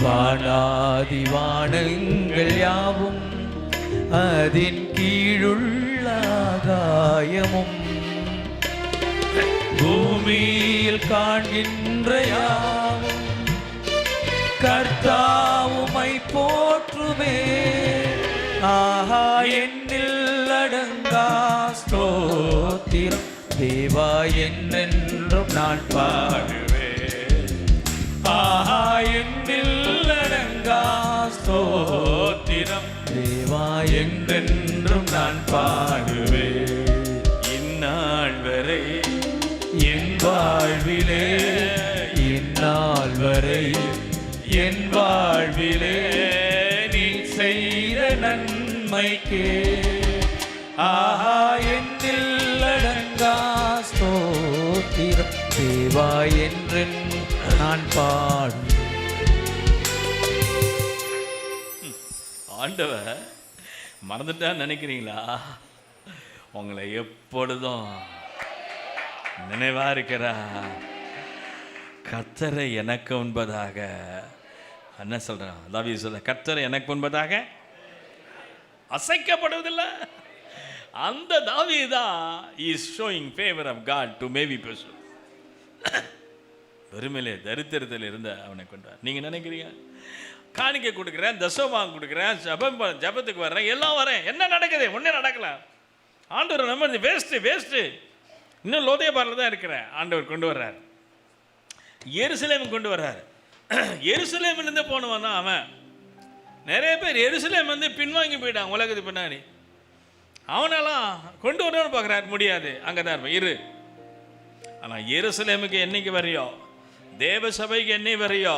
வானாதி வானங்கள் யாவும் அதின் கீழுள்ள ஆகாயமும் பூமியில் காண்கின்ற யாவும் கர்த்தாவுமை போற்றுமே. ஆஹா என்னில் அடங்கா ஸ்தோத்திரம் தேவா என்றென்றும் நான் பாடுவேன். ஆஹா என்னில் அடங்கா ஸ்தோத்திரம் தேவா என்றென்றும் நான் பாடுவேன். இந்நாள் வரை என் வாழ்விலே இந்நாள் வரை என் வாழ்விலே நீ செய்த நன்மைக்கே ஆஹா என்னில் அடங்கா ஸ்தோத்திரம் தேவா என்றென் நான் பாடும். ஆண்டவர் மறந்துட்டான்னு நினைக்கிறீங்களா? உங்களை எப்பொழுதும் நினைவா இருக்கிறா. கர்த்தரை எனக்கு உண்பதாக என்ன சொல்றான்? தாவீது சொல்ற, கர்த்தரை எனக்கு உண்பதாக அசைக்கப்படுவதில்லை. அந்த தாவீது தான் is showing favour of God to மேவி பர்சன். பெருமையிலே தரித்திரத்தில் இருந்த அவனை கொண்டார். நீங்க நினைக்கிறீங்க காணிக்கை கொடுக்குறேன், தசோபாகம் கொடுக்குறேன், ஜபத்துக்கு வர்றேன், எல்லாம் வரேன், என்ன நடக்குது? ஒன்றே நடக்கல. ஆண்டவர் நம்ம வேஸ்ட்டு. இன்னும் லோதேபாரில் தான் இருக்கிறேன். ஆண்டவர் கொண்டு வர்றார், எருசலேம் கொண்டு வர்றார். எருசலேமிலிருந்து போனவன் தான் அவன். நிறைய பேர் எருசலேம் வந்து பின்வாங்கி போயிட்டான் உலகத்துக்கு பின்னாடி. அவனெல்லாம் கொண்டு வரணும்னு பார்க்குறாரு, முடியாது, அங்கே தான் இருப்பேன் இரு. ஆனால் எருசலேமுக்கு என்னைக்கு வரையோ, தேவ சபைக்கு என்னை வரையோ,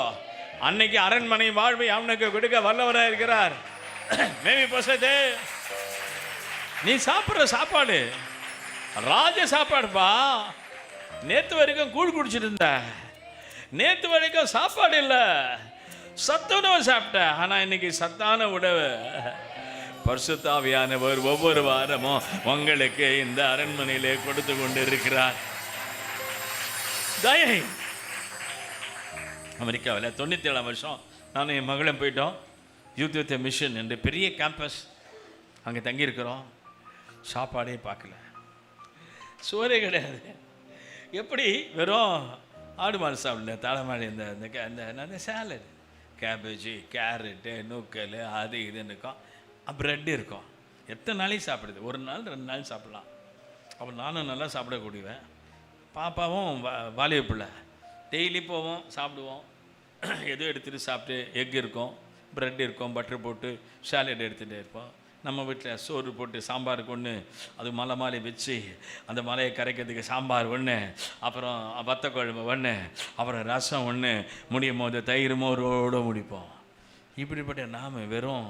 அன்னைக்கு அரண்மனை வாழ்வை அவனுக்கு கொடுக்க வல்லவராக இருக்கிறார். மேவி பசத்தே, நீ சாப்பிட்ற சாப்பாடு ராஜ சாப்பாடுப்பா. நேற்று வரைக்கும் கூழ் குடிச்சிட்டு இருந்த, நேற்று வரைக்கும் சாப்பாடு இல்லை, சத்த உணவு சாப்பிட்ட. ஆனால் இன்னைக்கு சத்தான உணவு பரிசுத்த ஆவியானவர் ஒவ்வொரு வாரமும் உங்களுக்கு இந்த அரண்மனையிலே கொடுத்து கொண்டு இருக்கிறார். தயை அமெரிக்காவில் 97ஆம் வருஷம் நான் என் மகளும் போயிட்டோம். யூத் வித் மிஷன் என்று பெரிய கேம்பஸ், அங்கே தங்கியிருக்கிறோம். சாப்பாடே பார்க்கல, சோறே கிடையாது. எப்படி வெறும் ஆடு மாடு சாப்பிடல, தலைமாடி இந்த சேலட், கேபேஜி, கேரட்டு, நூக்கல், அது இதுன்னு இருக்கும், ப்ரெட் இருக்கும். எத்தனை நாளைக்கு சாப்பிடுது? ஒரு நாள் 2 நாள் சாப்பிட்லாம். அப்போ நானும் நல்லா சாப்பிடக்கூடியவன், பாப்பாவும் வாலிப பிள்ளை. டெய்லி போவோம், சாப்பிடுவோம். எதுவும் எடுத்துகிட்டு சாப்பிட்டு, எக் இருக்கும், ப்ரெட் இருக்கும், பட்டர் போட்டு சாலட் எடுத்துகிட்டே இருப்போம். நம்ம வீட்டில் சோறு போட்டு சாம்பாருக்கு ஒன்று, அது மலை வச்சு அந்த மலையை கரைக்கிறதுக்கு சாம்பார் ஒன்று, அப்புறம் வத்த குழம்பு ஒன்று, அப்புறம் ரசம் ஒன்று, முடியும் போது தயிர் மோரோடு முடிப்போம். இப்படிப்பட்ட நாம் வெறும்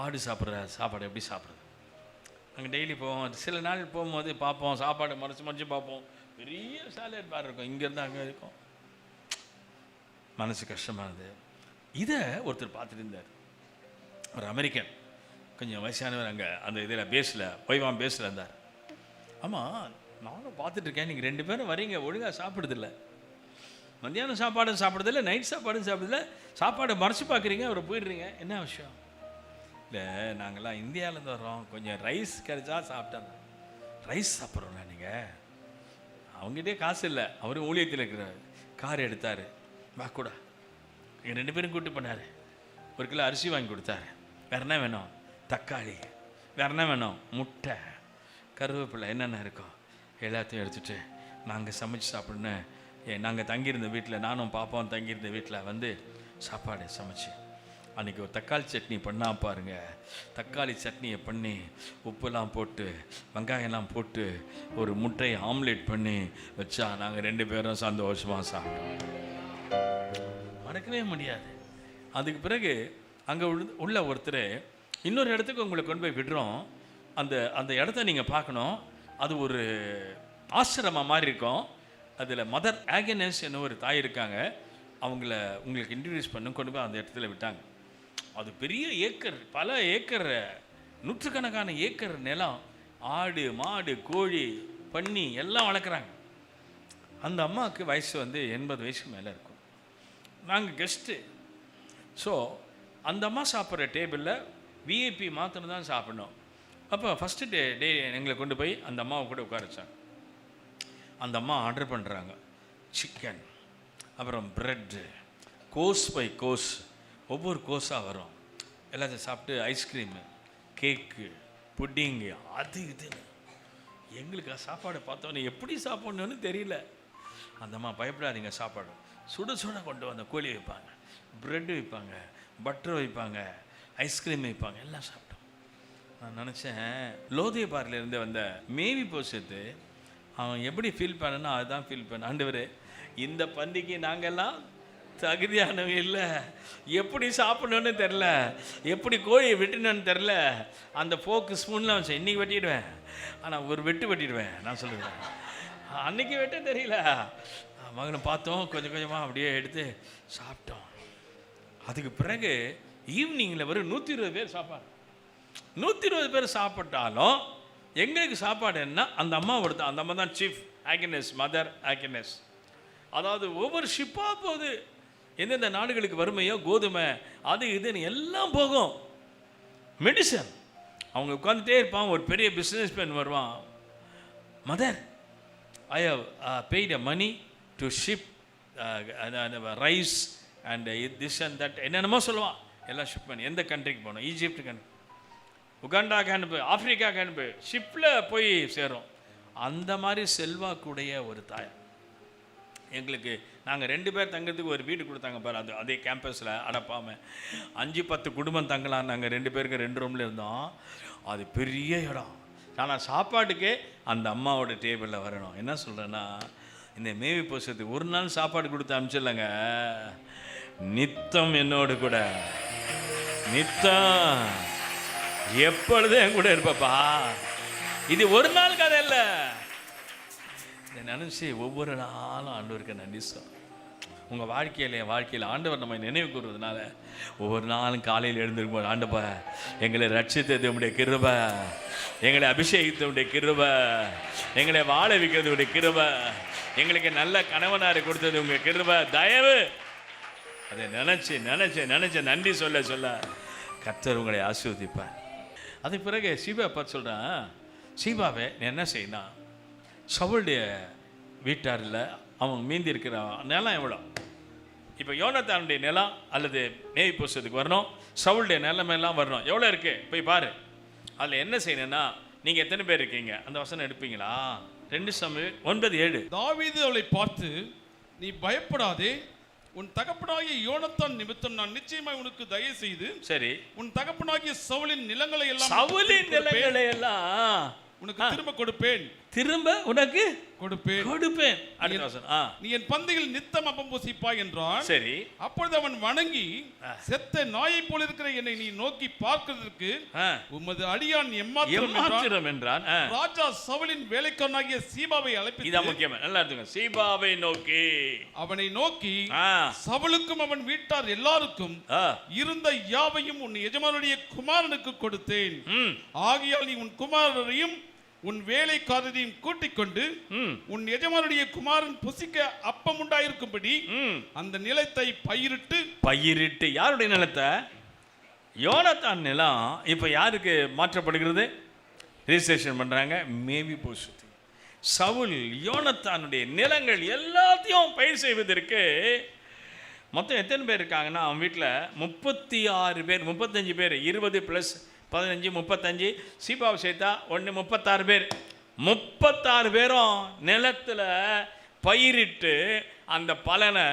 ஆடு சாப்பிட்ற சாப்பாடு எப்படி சாப்பிட்றது? அங்கே டெய்லி போவோம். சில நாள் போகும்போது பார்ப்போம், சாப்பாடு மறைச்சு பார்ப்போம், பெரிய சாலட் பார் இருக்கும், இங்கேருந்து அங்கே இருக்கும். மனசு கஷ்டமானது. இதை ஒருத்தர் பார்த்துட்டு இருந்தார், ஒரு அமெரிக்கன், கொஞ்சம் வயசானவர். அங்கே அந்த இதில் ஓய்வாம் பேஸில் இருந்தார். ஆமாம், நானும் பார்த்துட்ருக்கேன், நீங்கள் 2 பேரும் வரீங்க, ஒழுங்காக சாப்பிடுதில்ல, மத்தியானம் சாப்பாடும் சாப்பிட்றதில்ல, நைட் சாப்பாடும் சாப்பிடுதில்ல, சாப்பாடை மறைச்சி பார்க்குறீங்க, அவரை போயிடுறீங்க, என்ன விஷயம்? இல்லை, நாங்கள்லாம் இந்தியாவிலேருந்து வர்றோம், கொஞ்சம் ரைஸ் கிடைச்சா சாப்பிட்டோம். ரைஸ் சாப்பிட்றோண்ணா நீங்கள்? அவங்ககிட்டே காசு இல்லை, அவரும் ஊழியத்தில் இருக்கிறார். கார் எடுத்தார், வா கூட, எங்கள் 2 பேரும் கூப்பிட்டு பண்ணார். 1 கிலோ அரிசி வாங்கி கொடுத்தாரு. வேறு என்ன வேணும்? தக்காளி. வேறு என்ன வேணும்? முட்டை, கருவேப்பிலை, என்னென்ன இருக்கோ எல்லாத்தையும் எடுத்துகிட்டு நாங்கள் சமைச்சு சாப்பிட்ணுன்னு நாங்கள் தங்கியிருந்த வீட்டில், நானும் பாப்பாவும் தங்கியிருந்த வீட்டில் வந்து சாப்பாடு சமைச்சு அன்றைக்கி ஒரு தக்காளி சட்னி பண்ணா பாருங்க. தக்காளி சட்னியை பண்ணி உப்புலாம் போட்டு வெங்காயம்லாம் போட்டு ஒரு முட்டையை ஆம்லேட் பண்ணி வச்சா நாங்கள் 2 பேரும் சந்தோஷமாக சாப்பிட்டோம். மறக்கவே முடியாது. அதுக்கு பிறகு அங்கே உள்ள ஒருத்தர் இன்னொரு இடத்துக்கு உங்களை கொண்டு போய் விடுறோம். அந்த இடத்த நீங்கள் பார்க்கணும். அது ஒரு ஆசிரமம் மாதிரி இருக்கும். அதில் மதர் ஆகனஸ் என்ன ஒரு தாய் இருக்காங்க. அவங்கள உங்களுக்கு இன்ட்ரடியூஸ் பண்ண கொண்டு போய் அந்த இடத்துல விட்டாங்க. அது பெரிய ஏக்கர், பல ஏக்கர், நூற்றுக்கணக்கான ஏக்கர் நிலம். ஆடு மாடு கோழி பன்னி எல்லாம் வளர்க்குறாங்க. அந்த அம்மாவுக்கு வயசு 80 வயசுக்கு மேலே இருக்கும். நாங்கள் கெஸ்ட்டு. ஸோ அந்த அம்மா சாப்பிட்ற டேபிளில் விஐபி மாத்திரம் தான் சாப்பிடணும். அப்போ ஃபஸ்ட்டு டே எங்களை கொண்டு போய் அந்த அம்மாவை கூட உட்கார வச்சாங்க. அந்த அம்மா ஆர்டர் பண்ணுறாங்க. சிக்கன், அப்புறம் ப்ரெட்டு, கோர்ஸ் பை கோர்ஸ், ஒவ்வொரு கோர்ஸாக வரும். எல்லாத்தையும் சாப்பிட்டு ஐஸ்கிரீமு, கேக்கு, புட்டிங்கு, அது இதுன்னு. எங்களுக்கு சாப்பாடு பார்த்தோன்னே எப்படி சாப்பிட்ணுன்னு தெரியல. அந்த அம்மா பயப்படாதீங்க, சாப்பாடு சுட சுட கொண்டு வந்த கோழி வைப்பாங்க, ப்ரெட்டு வைப்பாங்க, பட்டர் வைப்பாங்க, ஐஸ்கிரீம் வைப்பாங்க. எல்லாம் சாப்பிட்டோம். நான் நினச்சேன் லோதேபாரிலேருந்து வந்த மேவி போஷத்து அவன் எப்படி ஃபீல் பண்ணனா அதுதான் ஃபீல் பண்ண. ஆண்டவரே, இந்த பந்திக்கு நாங்கள்லாம் தகுதியானவங்க இல்லை, எப்படி சாப்பிடணுன்னு தெரில, எப்படி கோழியை வெட்டணுன்னு தெரில. அந்த ஃபோக்கு ஸ்பூன்லாம் வச்சேன். இன்றைக்கி வெட்டிடுவேன், ஆனால் ஒரு வெட்டிடுவேன். நான் சொல்லுவேன், அன்றைக்கி வெட்ட தெரியல. மகனை பார்த்தோம், கொஞ்சம் கொஞ்சமாக அப்படியே எடுத்து சாப்பிட்டோம். அதுக்கு பிறகு ஈவினிங்கில் வரும் 120 பேர் சாப்பாடு. 120 பேர் சாப்பிட்டாலும் எங்களுக்கு சாப்பாடு என்ன, அந்த அம்மா ஒருத்தர், அந்த அம்மா தான் சீஃப் ஆகனஸ், மதர் ஆகனஸ். அதாவது ஒவ்வொரு ஷிப்பாக போகுது. எந்தெந்த நாடுகளுக்கு வறுமையோ கோதுமை அது இதுன்னு எல்லாம் போகும். மெடிசன். அவங்க உட்காந்துட்டே இருப்பான். ஒரு பெரிய பிஸ்னஸ் மேன் வருவான். Mother, I have paid a money to ship rice and this and that என்னென்னமோ சொல்லுவான். எல்லாம் ஷிப் பண்ணி எந்த கண்ட்ரிக்கு போகணும், ஈஜிப்டுக்கு அனுப்பு, உகாண்டாக்கு அனுப்பு, ஆப்பிரிக்காவுக்கு அனுப்பு, ஷிப்பில் போய் சேரும். அந்த மாதிரி செல்வாக்குடைய ஒரு தாய் எங்களுக்கு. நாங்கள் 2 பேர் தங்கிறதுக்கு ஒரு வீடு கொடுத்தாங்க பாரு, அது அதே கேம்பஸில் அடப்பாமல் 5-10 குடும்பம் தங்கலாம். நாங்கள் 2 பேருக்கு 2 ரூமில் இருந்தோம். அது பெரிய இடம். ஆனால் சாப்பாட்டுக்கே அந்த அம்மாவோட டேபிளில் வரணும். என்ன சொல்கிறேன்னா, இந்த மேவி போஷத்துக்கு ஒரு நாள் சாப்பாடு கொடுத்து அனுப்பிச்சிடலங்க, நித்தம் என்னோடு கூட, நித்தம் எப்பொழுதும் என் கூட இருப்பப்பா. இது ஒரு நாள் கதை இல்லை. இதை நினச்சி ஒவ்வொரு நாளும் ஆண்டவருக்கு நன்றி சொல். உங்கள் வாழ்க்கையில், என் வாழ்க்கையில் ஆண்டவர் நம்ம நினைவு கூறுறதுனால ஒவ்வொரு நாளும் காலையில் எழுந்திருக்கும்போது, ஆண்டப்பா எங்களை ரட்சித்தது உடைய கிருபை, எங்களை அபிஷேகித்த உடைய கிருபை, எங்களை வாழ வைக்கிறது உடைய கிருபை, எங்களுக்கு நல்ல கணவனாரை கொடுத்தது உங்கள் கிருபை, தயவு. அதை நினச்சி நினச்சி நினச்சி நன்றி சொல்ல சொல்ல கர்த்தர் உங்களை ஆசீர்வதிப்பார். அதுக்கு பிறகு சீபா பார்த்து சொல்கிறான், சீபாவே நீ என்ன செய்யணும், சவுளுடைய வீட்டாரில் அவங்க மீந்தி இருக்கிற நிலம் எவ்வளோ? இப்போ யோனத்தானுடைய நிலம் அல்லது மேவி போஷத்துக்கு வரணும், சவுளுடைய நிலமெல்லாம் வரணும். எவ்வளோ இருக்குது போய் பாரு. அதில் என்ன செய்யணும்னா, நீங்கள் எத்தனை பேர் இருக்கீங்க, அந்த வசனம் எடுப்பீங்களா? 2 சாமுவேல் 9:7. தாவீது அவளை பார்த்து, நீ பயப்படாதே, உன் தகப்பனாகிய யோனத்தான் நிமித்தம் நான் நிச்சயமாய் உனக்கு தயவு செய்து, சரி, உன் தகப்பனாகிய சவுலின் நிலங்களை எல்லாம் உனக்கு திரும்ப கொடுப்பேன், திரும்ப உனக்கு கொடுப்பேன். நீ என் பந்தியில் நித்தம் அப்பம் புசிப்பாய் என்றான். சரி. அப்பொழுது அவன் வணங்கி, செத்த நாயை போல இருக்கிற என்னை நீ நோக்கி பார்க்கிறதற்கு உமது அடியான் எம்மாத்திரம் என்றான். ராஜா சவுலின் வேலைக்காரனாகிய சீபாவை அழைப்பித்து, இதான் முக்கியம், நல்லா இருக்குங்க, சீபாவை நோக்கி, அவனை நோக்கி, சவுலுக்கும் அவன் வீட்டார் எல்லாருக்கும் இருந்த யாவையும் உன் எஜமானுடைய குமாரனுக்கு கொடுத்தேன். ஆகையால் நீ உன் குமாரரையும் உன் வேலைக்காரரையும் கூட்டிக் கொண்டு உன் எஜமானுடைய குமாரன் புசிக்க அப்பம் உண்டாயிருக்கும்படி அந்த நிலத்தை பயிரிட்டு. யாருடைய நிலத்தை? யோனத்தான் நிலம். இப்ப யாருக்கு மாற்றப்படுகிறது? ரிஜிஸ்ட்ரேஷன் பண்றாங்க, மேவி போஷத்து. சவுல் யோனத்தானுடைய நிலங்கள் எல்லாத்தையும் பயிர் செய்வதற்கு மொத்தம் எத்தனை பேர் இருக்காங்கன்னா, அவன் வீட்டில் 36 பேர், 35 பேர், 20 + 15 35, சீபாவை சேர்த்தா 36 பேர். 36 பேரும் நிலத்தில் பயிரிட்டு அந்த பலனை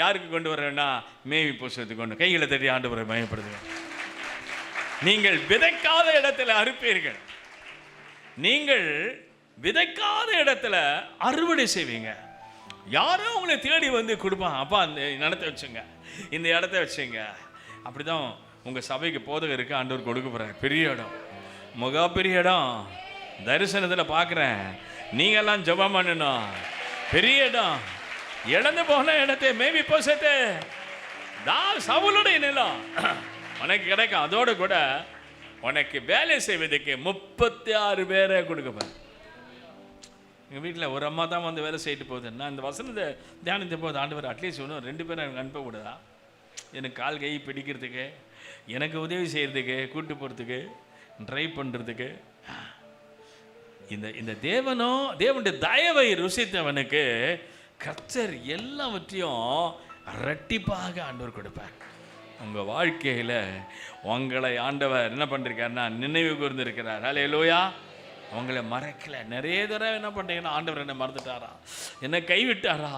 யாருக்கு கொண்டு வரேன்னா மேவி புஸ்தகத்துக்கு கொண்டு கைகளை தட்டி ஆண்டவரை மயப்படுத்துங்க. நீங்கள் விதைக்காத இடத்துல அறுப்பீர்கள். நீங்கள் விதைக்காத இடத்துல அறுவடை செய்வீங்க. யாரோ உங்களை தேடி வந்து கொடுப்பான், அப்பா அந்த இடத்த வச்சுங்க, இந்த இடத்த வச்சுங்க. அப்படிதான் உங்கள் சபைக்கு போதகருக்கு ஆண்டவர் கொடுக்க போகிறார். பெரிய இடம், முக பெரிய இடம், தரிசனத்தில் பார்க்குறேன். நீங்கள்லாம் ஜெபம் பண்ணணும். பெரிய இடம், இழந்து போன இடத்தை மேவி போசத்தை சவுளுடைய நிலம் உனக்கு கிடைக்கும். அதோடு கூட உனக்கு வேலை செய்வதற்கு 36 பேரை கொடுக்கப்பேன். எங்கள் வீட்டில் ஒரு அம்மா தான் வந்து வேலை செய்யிட்டு போகுது. நான் இந்த வசனத்தை தியானித்த போது ஆண்டவர் அட்லீஸ்ட் ஒன்றும் 2 பேரை எனக்கு அனுப்பக்கூடாதா? எனக்கு கால் கை பிடிக்கிறதுக்கு, எனக்கு உதவி செய்கிறதுக்கு, கூட்டு போகிறதுக்கு, ட்ரை பண்ணுறதுக்கு. இந்த தேவனுடைய தயவை ருசித்தவனுக்கு கர்த்தர் எல்லாவற்றையும் இரட்டிப்பாக ஆண்டவர் கொடுப்பார். உங்கள் வாழ்க்கையில் உங்களை ஆண்டவர் என்ன பண்ணிருக்காருன்னா நினைவு கூர்ந்திருக்கிறார். அல்லேலூயா. உங்களை மறக்கல. நிறைய தடவை என்ன பண்ணுறீங்கன்னா ஆண்டவர் என்னை மறந்துட்டாரா, என்னை கைவிட்டாரா,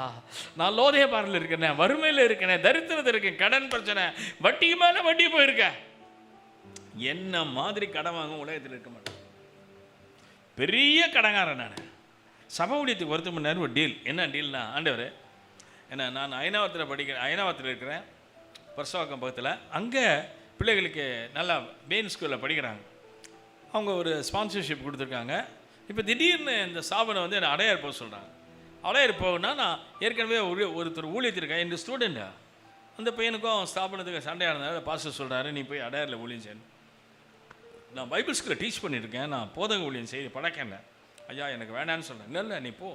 நான் லோதேபாரில் இருக்கிறேன், வறுமையில் இருக்கிறேன், தரித்திரத்தில் இருக்கேன், கடன் பிரச்சனை, வட்டிக்கு மேலே வட்டி போயிருக்கேன். என்ன மாதிரி கடன் வாங்க உலகத்தில் இருக்க மாட்டேன். பெரிய கடங்காரன் நான். சபை ஊழியத்துக்கு ஒருத்தர் மணி நேரம் ஒரு டீல். என்ன டீல்னா, ஆண்டவர் ஏன்னா நான் அயனாவரத்தில் இருக்கிறேன், பர்சவாக்கம் பக்கத்தில். அங்கே பிள்ளைகளுக்கு நல்லா மெயின் ஸ்கூலில் படிக்கிறாங்க. அவங்க ஒரு ஸ்பான்சர்ஷிப் கொடுத்துருக்காங்க. இப்போ திடீர்னு இந்த ஸ்தாபனம் வந்து என்னை அடையார் போக சொல்கிறாங்க. அடையார் போகணுன்னா நான் ஏற்கனவே ஒருத்தர் ஊழியத்திருக்கேன், என் ஸ்டூடெண்ட்டு. அந்த பையனுக்கும் ஸ்தாபனத்துக்கு சண்டை ஆனதுனால பாஸ்டர் சொல்கிறாரு, நீ போய் அடையாரில் ஊழியம் செய்யணும். நான் பைபிள் ஸ்கூலில் டீச் பண்ணியிருக்கேன், நான் போதக ஊழியம் செய்ய பழக்கல. ஐயா எனக்கு வேண்டான்னு சொன்னேன். இல்லை நீ போ.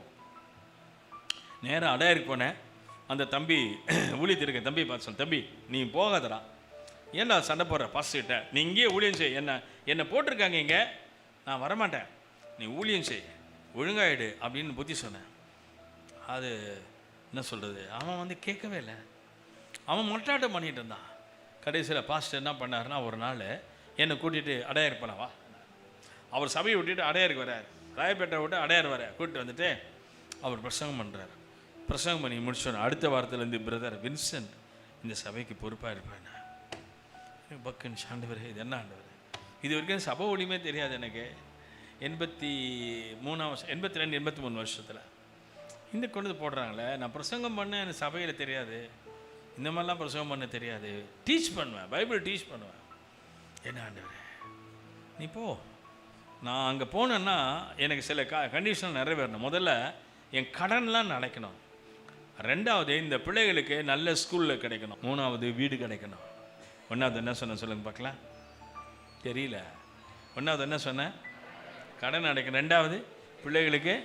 நேராக அடையாருக்கு போனேன். அந்த தம்பி ஊழியத்திருக்கேன் தம்பி பார்த்து சொன்னேன், தம்பி நீ போகாதடா, ஏன்னா சண்டை போடுற பாஸ்டர்கிட்ட, நீ இங்கேயே ஊழியம் செய். என்னை போட்டிருக்காங்க இங்கே, நான் வரமாட்டேன், நீ ஊழியம் செய், ஒழுங்காயிடு அப்படின்னு புத்தி சொன்னேன். அது என்ன சொல்கிறது, அவன் வந்து கேட்கவே இல்லை. அவன் மொட்டாட்டம் பண்ணிகிட்டு இருந்தான். கடைசியில் பாஸ்டர் என்ன பண்ணாருன்னா, ஒரு நாள் என்னை கூட்டிகிட்டு அடையார் போனவா. அவர் சபையை விட்டுட்டு அடையாருக்கு வர்றார். ராயப்பேட்டை விட்டு அடையார் வர கூப்பிட்டு வந்துட்டு அவர் பிரசங்கம் பண்ணுறார். பிரசங்கம் பண்ணி முடிச்சோன்னு அடுத்த வாரத்துலேருந்து பிரதர் வின்சென்ட் இந்த சபைக்கு பொறுப்பாக இருப்பேன். பக்குன்னு ஆண்டவர், இது என்ன ஆண்டவர், இது வரைக்கும் சபை ஒளியுமே தெரியாது எனக்கு. 82 83 வருஷத்தில் இந்த கொண்டு போடுறாங்களே. நான் பிரசங்கம் பண்ண எனக்கு சபையில் தெரியாது, இந்த மாதிரிலாம் பிரசங்கம் பண்ண தெரியாது. டீச் பண்ணுவேன், பைபிள் டீச் பண்ணுவேன். என்ன ஆண்டவர் நீ போ. நான் அங்கே போனேன்னா எனக்கு சில கண்டிஷன் நிறைவேறணும். முதல்ல என் கடன்லாம் அடைக்கணும். 2வது இந்த பிள்ளைகளுக்கு நல்ல ஸ்கூலில் கிடைக்கணும். 3வது வீடு கிடைக்கணும். 1வது என்ன சொன்னேன் சொல்லுங்க பார்க்கலாம், தெரியல. 1வது என்ன சொன்னேன், கடன் அடைக்கணும். 2வது பிள்ளைகளுக்கு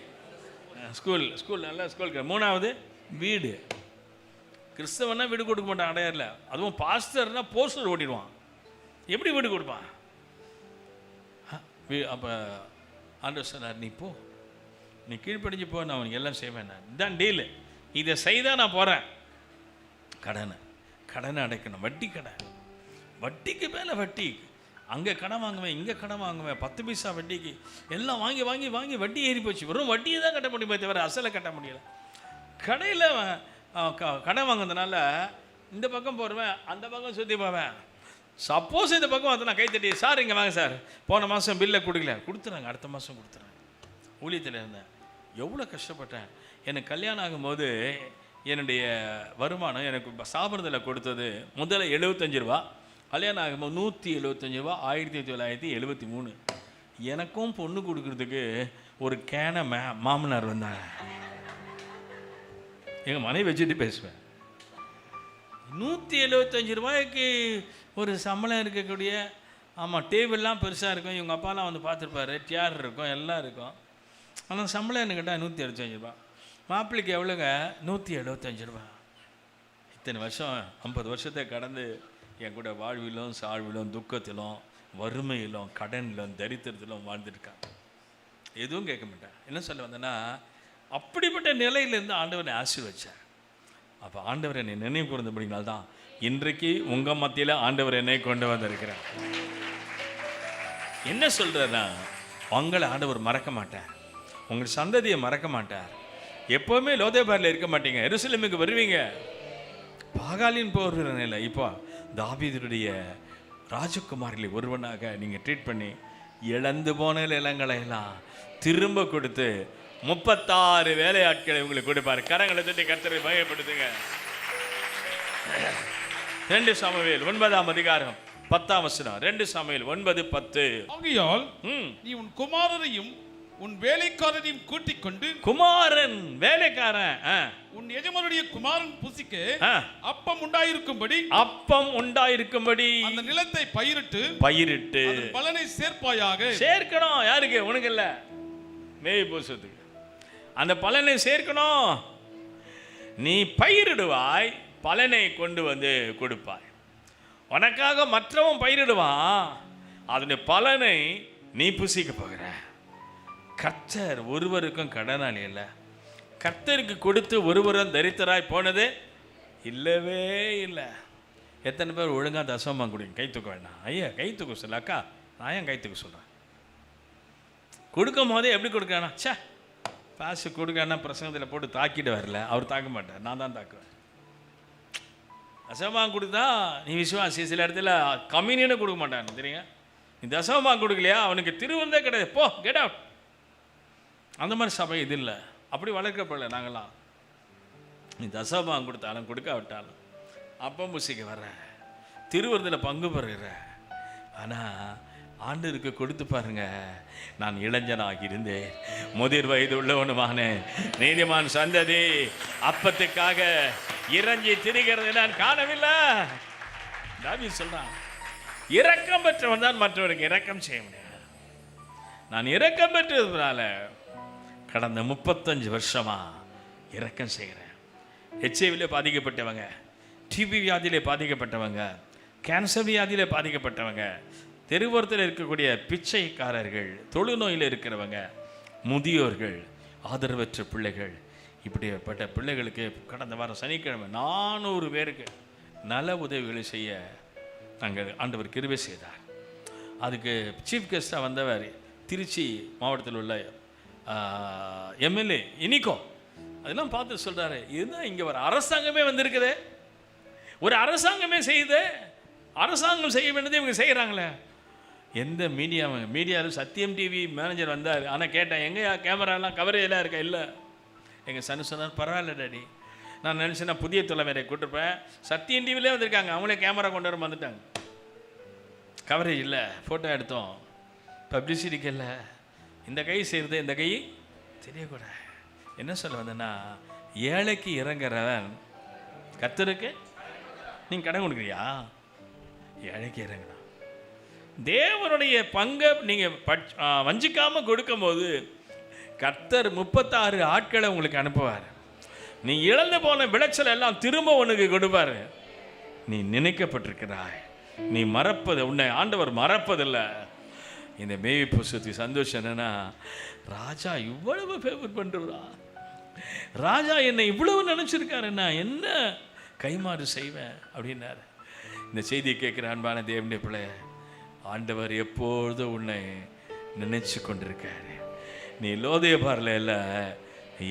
ஸ்கூல் நல்ல ஸ்கூல். 3வது வீடு. கிறிஸ்தவனா வீடு கொடுக்க மாட்டான் அடையாரில். அதுவும் பாஸ்டர்னா போஸ்டர் ஓட்டிடுவான். எப்படி வீடு கொடுப்பான்? அப்போ ஆண்டவர் சொன்னார், நீ போ, நீ கீழ்ப்படிஞ்சு போ, நான் அவனுக்கு எல்லாம் செய்வேன். இதுதான் டீலு, இதை செய்தால் நான் போகிறேன். கடனை அடைக்கணும். வட்டி கடன், வட்டிக்கு மேலே வட்டி. அங்கே கடன் வாங்குவேன், இங்கே கடன் வாங்குவேன், 10 பைசா வட்டிக்கு எல்லாம் வாங்கி வாங்கி வாங்கி வட்டி ஏறி போச்சு. வெறும் வட்டியை தான் கட்ட முடியுமே தவிர அசலை கட்ட முடியல. கடையில் கடன் வாங்குறதுனால இந்த பக்கம் போடுவேன், அந்த பக்கம் சுற்றி போவேன். சப்போஸ் இந்த பக்கம் வந்து நான் கைத்தட்டி, சார் இங்கே வாங்க சார், போன மாதம் பில்லை கொடுத்துறாங்க, அடுத்த மாதம் கொடுத்துறாங்க. ஊழியத்தில் இருந்தேன், எவ்வளோ கஷ்டப்பட்டேன். எனக்கு கல்யாணம் ஆகும்போது என்னுடைய வருமானம் எனக்கு சாப்பிட்றதில் கொடுத்தது முதல்ல 75 ரூபா, கல்யாணம் ஆகும்போது 175 ரூபா. 1973 எனக்கும் பொண்ணு கொடுக்கறதுக்கு ஒரு கேனை மாமனார் வந்தாங்க. எங்கள் மனைவி வச்சுட்டு பேசுவேன். 175 ரூபாய்க்கு ஒரு சம்பளம் இருக்கக்கூடிய, ஆமாம் டேபிள்லாம் பெருசாக இருக்கும். இவங்க அப்பாலாம் வந்து பார்த்துருப்பாரு, டியார் இருக்கும், எல்லாம் இருக்கும். ஆனால் சம்பளம் என்ன கேட்டால் 175 ரூபா. மாப்பிள்ளைக்கு எவ்வளோங்க? 175 ரூபா. இத்தனை வருஷம் 50 வருஷத்தை கடந்து என் கூட வாழ்விலும் சாழ்விலும் துக்கத்திலும் வறுமையிலும் கடனிலும் தரித்திரத்திலும் வாழ்ந்துருக்காங்க. எதுவும் கேட்க மாட்டேன். என்ன சொல்ல வந்தேன்னா, அப்படிப்பட்ட நிலையிலேருந்து ஆண்டவனை ஆசீர்வதிச்சார். அப்போ ஆண்டவர் என்னை நினைவு கூர்ந்தபடினால்தான் இன்றைக்கு உங்கள் மத்தியில் ஆண்டவர் என்னை கொண்டு வந்திருக்கிறார். என்ன சொல்கிறேன்னா, உங்களை ஆண்டவர் மறக்க மாட்டார், உங்கள் சந்ததியை மறக்க மாட்டார். எப்பவுமே லோதேபாரில் இருக்க மாட்டீங்க, எருசலேமுக்கு வருவீங்க. பாகாலின் போகிற நிலை இப்போ தாவீதுடைய ராஜகுமாரில் ஒருவனாக நீங்கள் ட்ரீட் பண்ணி இழந்து போன நிலங்களை எல்லாம் திரும்ப கொடுத்து 36 வேலையாட்களை உங்களுக்கு கொடுப்பாரு. கரங்களை தட்டி கர்த்தரை மகிமைப்படுத்துங்க. 2 சாமுவேல் 9ஆம் அதிகாரம் 10ஆம் வசனம். 2 சாமுவேல் 9:10. ஆகையால் நீ உன் குமாரரையும் உன் வேலைக்காரரையும் கூட்டிக் கொண்டு, குமாரன் வேலைக்காரன் உன் எஜமானுடைய குமாரன் புசிக்க அப்பம் உண்டாயிருக்கும்படி அந்த நிலத்தை பயிரிட்டு அதன் பலனை சேர்ப்பாயாக. சேர்க்கணும். யாருக்கு? உனக்கு இல்ல, மேய்ப்போசத்துக்கு அந்த பலனை சேர்க்கணும். நீ பயிரிடுவாய், பலனை கொண்டு வந்து கொடுப்பாய். உனக்காக மற்றவன் பயிரிடுவான், அதனுடைய பலனை நீ புசிக்க போகிற. கர்த்தர் ஒருவருக்கும் கடனாளி அல்ல. கர்த்தருக்கு கொடுத்து ஒருவரும் தரித்திராய் போனதே இல்லவே இல்லை. எத்தனை பேர் ஒழுங்காக தசமம் கொடுங்க? கை தூக்க வேண்டாம். ஐயா கை தூக்க சொல்ல. அக்கா நான் ஏன் கை தூக்க சொல்கிறேன்? கொடுக்கும் போதே எப்படி கொடுக்கணா? சே காசு கொடுக்கன்னா பிரசங்கத்தில் போட்டு தாக்கிட்டு வரல. அவர் தாக்க மாட்டார், நான் தான் தாக்குவேன். தசமாக கொடுத்தா நீ விசுவாசி. சில இடத்துல கம்யூனியனே கொடுக்க மாட்டான் தெரியுங்க. நீ தசமாக கொடுக்கலையா அவனுக்கு திருவந்தே கிடையாது, போ கெட் அவுட். அந்த மாதிரி சபை இது இல்லை, அப்படி வளர்க்கப்படல நாங்களாம். நீ தசமாக கொடுத்தாலும் கொடுக்க விட்டாலும் அப்பம் புசிக்க வர்ற, திருவருதில் பங்கு பெறுகிற. ஆனால் ஆண்டருக்கு கொடுத்து பாருங்க. நான் இளைஞனாக இருந்தேன், முதிர் வயது உள்ளவனுமான நீதிமான் சந்ததி அப்பத்துக்காக இறங்கி திரிகிறது நான் காணவில்லை. தாவீது சொல்றான், இரக்கம் பெற்றவன் தான் மற்றவருக்கு இரக்கம் செய்ய முடியாது. நான் இரக்கம் பெற்றதுனால கடந்த 35 வருஷமா இரக்கம் செய்கிறேன். HIV பாதிக்கப்பட்டவங்க, டிபி வியாதியிலே பாதிக்கப்பட்டவங்க, கேன்சர் வியாதியிலே பாதிக்கப்பட்டவங்க, தெருவோரத்தில் இருக்கக்கூடிய பிச்சைக்காரர்கள், தொழுநோயில் இருக்கிறவங்க, முதியோர்கள், ஆதரவற்ற பிள்ளைகள், இப்படிப்பட்ட பிள்ளைகளுக்கு கடந்த வாரம் சனிக்கிழமை 400 பேருக்கு நல உதவிகளை செய்ய நாங்கள் ஆண்டவர் கிருபை செய்தார். அதுக்கு சீஃப் கெஸ்டாக வந்தவர் திருச்சி மாவட்டத்தில் உள்ள MLA இனிக்கோ. அதெல்லாம் பார்த்து சொல்கிறாரு, இதுதான் இங்கே ஒரு அரசாங்கமே வந்திருக்குது, ஒரு அரசாங்கமே செய்யுது, அரசாங்கம் செய்ய வேண்டியது இவங்க செய்கிறாங்களே. எந்த மீடியாவில் சத்தியம் டிவி மேனேஜர் வந்தார். ஆனால் கேட்டேன், எங்கேயா கேமராலாம் கவரேஜெல்லாம் இருக்கா? இல்லை. எங்கள் சனு சொன்னார், பரவாயில்ல டாடி. நான் நினச்சேன்னா புதிய தலைவரை கூட்டிருப்பேன். சத்தியம் டிவிலே வந்திருக்காங்க, அவங்களே கேமரா கொண்டு வர வந்துட்டாங்க. கவரேஜ் இல்லை, ஃபோட்டோ எடுத்தோம், பப்ளிசிட்டிக்கு இல்லை. இந்த கை செய்கிறது இந்த கை தெரியக்கூடாது. என்ன சொல்ல வந்தேன்னா, ஏழைக்கு இறங்குறவன் கர்த்தருக்கு நீங்கள் கடன் கொடுக்குறியா? ஏழைக்கு இறங்கணும். தேவனுடைய பங்கை நீங்கள் வஞ்சிக்காமல் கொடுக்கும்போது கர்த்தர் 36 ஆட்களை உங்களுக்கு அனுப்புவார். நீ இழந்து போன விளைச்சல் எல்லாம் திரும்ப உனக்கு கொடுப்பார். நீ நினைக்கப்பட்டிருக்கிறாய், நீ மறப்பது, உன்னை ஆண்டவர் மறப்பதில்லை. இந்த மேவி புசுத்தி சந்தோஷம் என்னன்னா, ராஜா இவ்வளவு ஃபேவர் பண்ணுறா, ராஜா என்னை இவ்வளவு நினச்சிருக்காரு, நான் என்ன கைமாறு செய்வேன் அப்படின்னாரு. இந்த செய்தியை கேட்குற அன்பான தேவனுடைய பிள்ளை, ஆண்டவர் எப்பொழுதும் உன்னை நினைச்சு கொண்டிருக்காரு. நீ லோதேபாரில் இல்லை,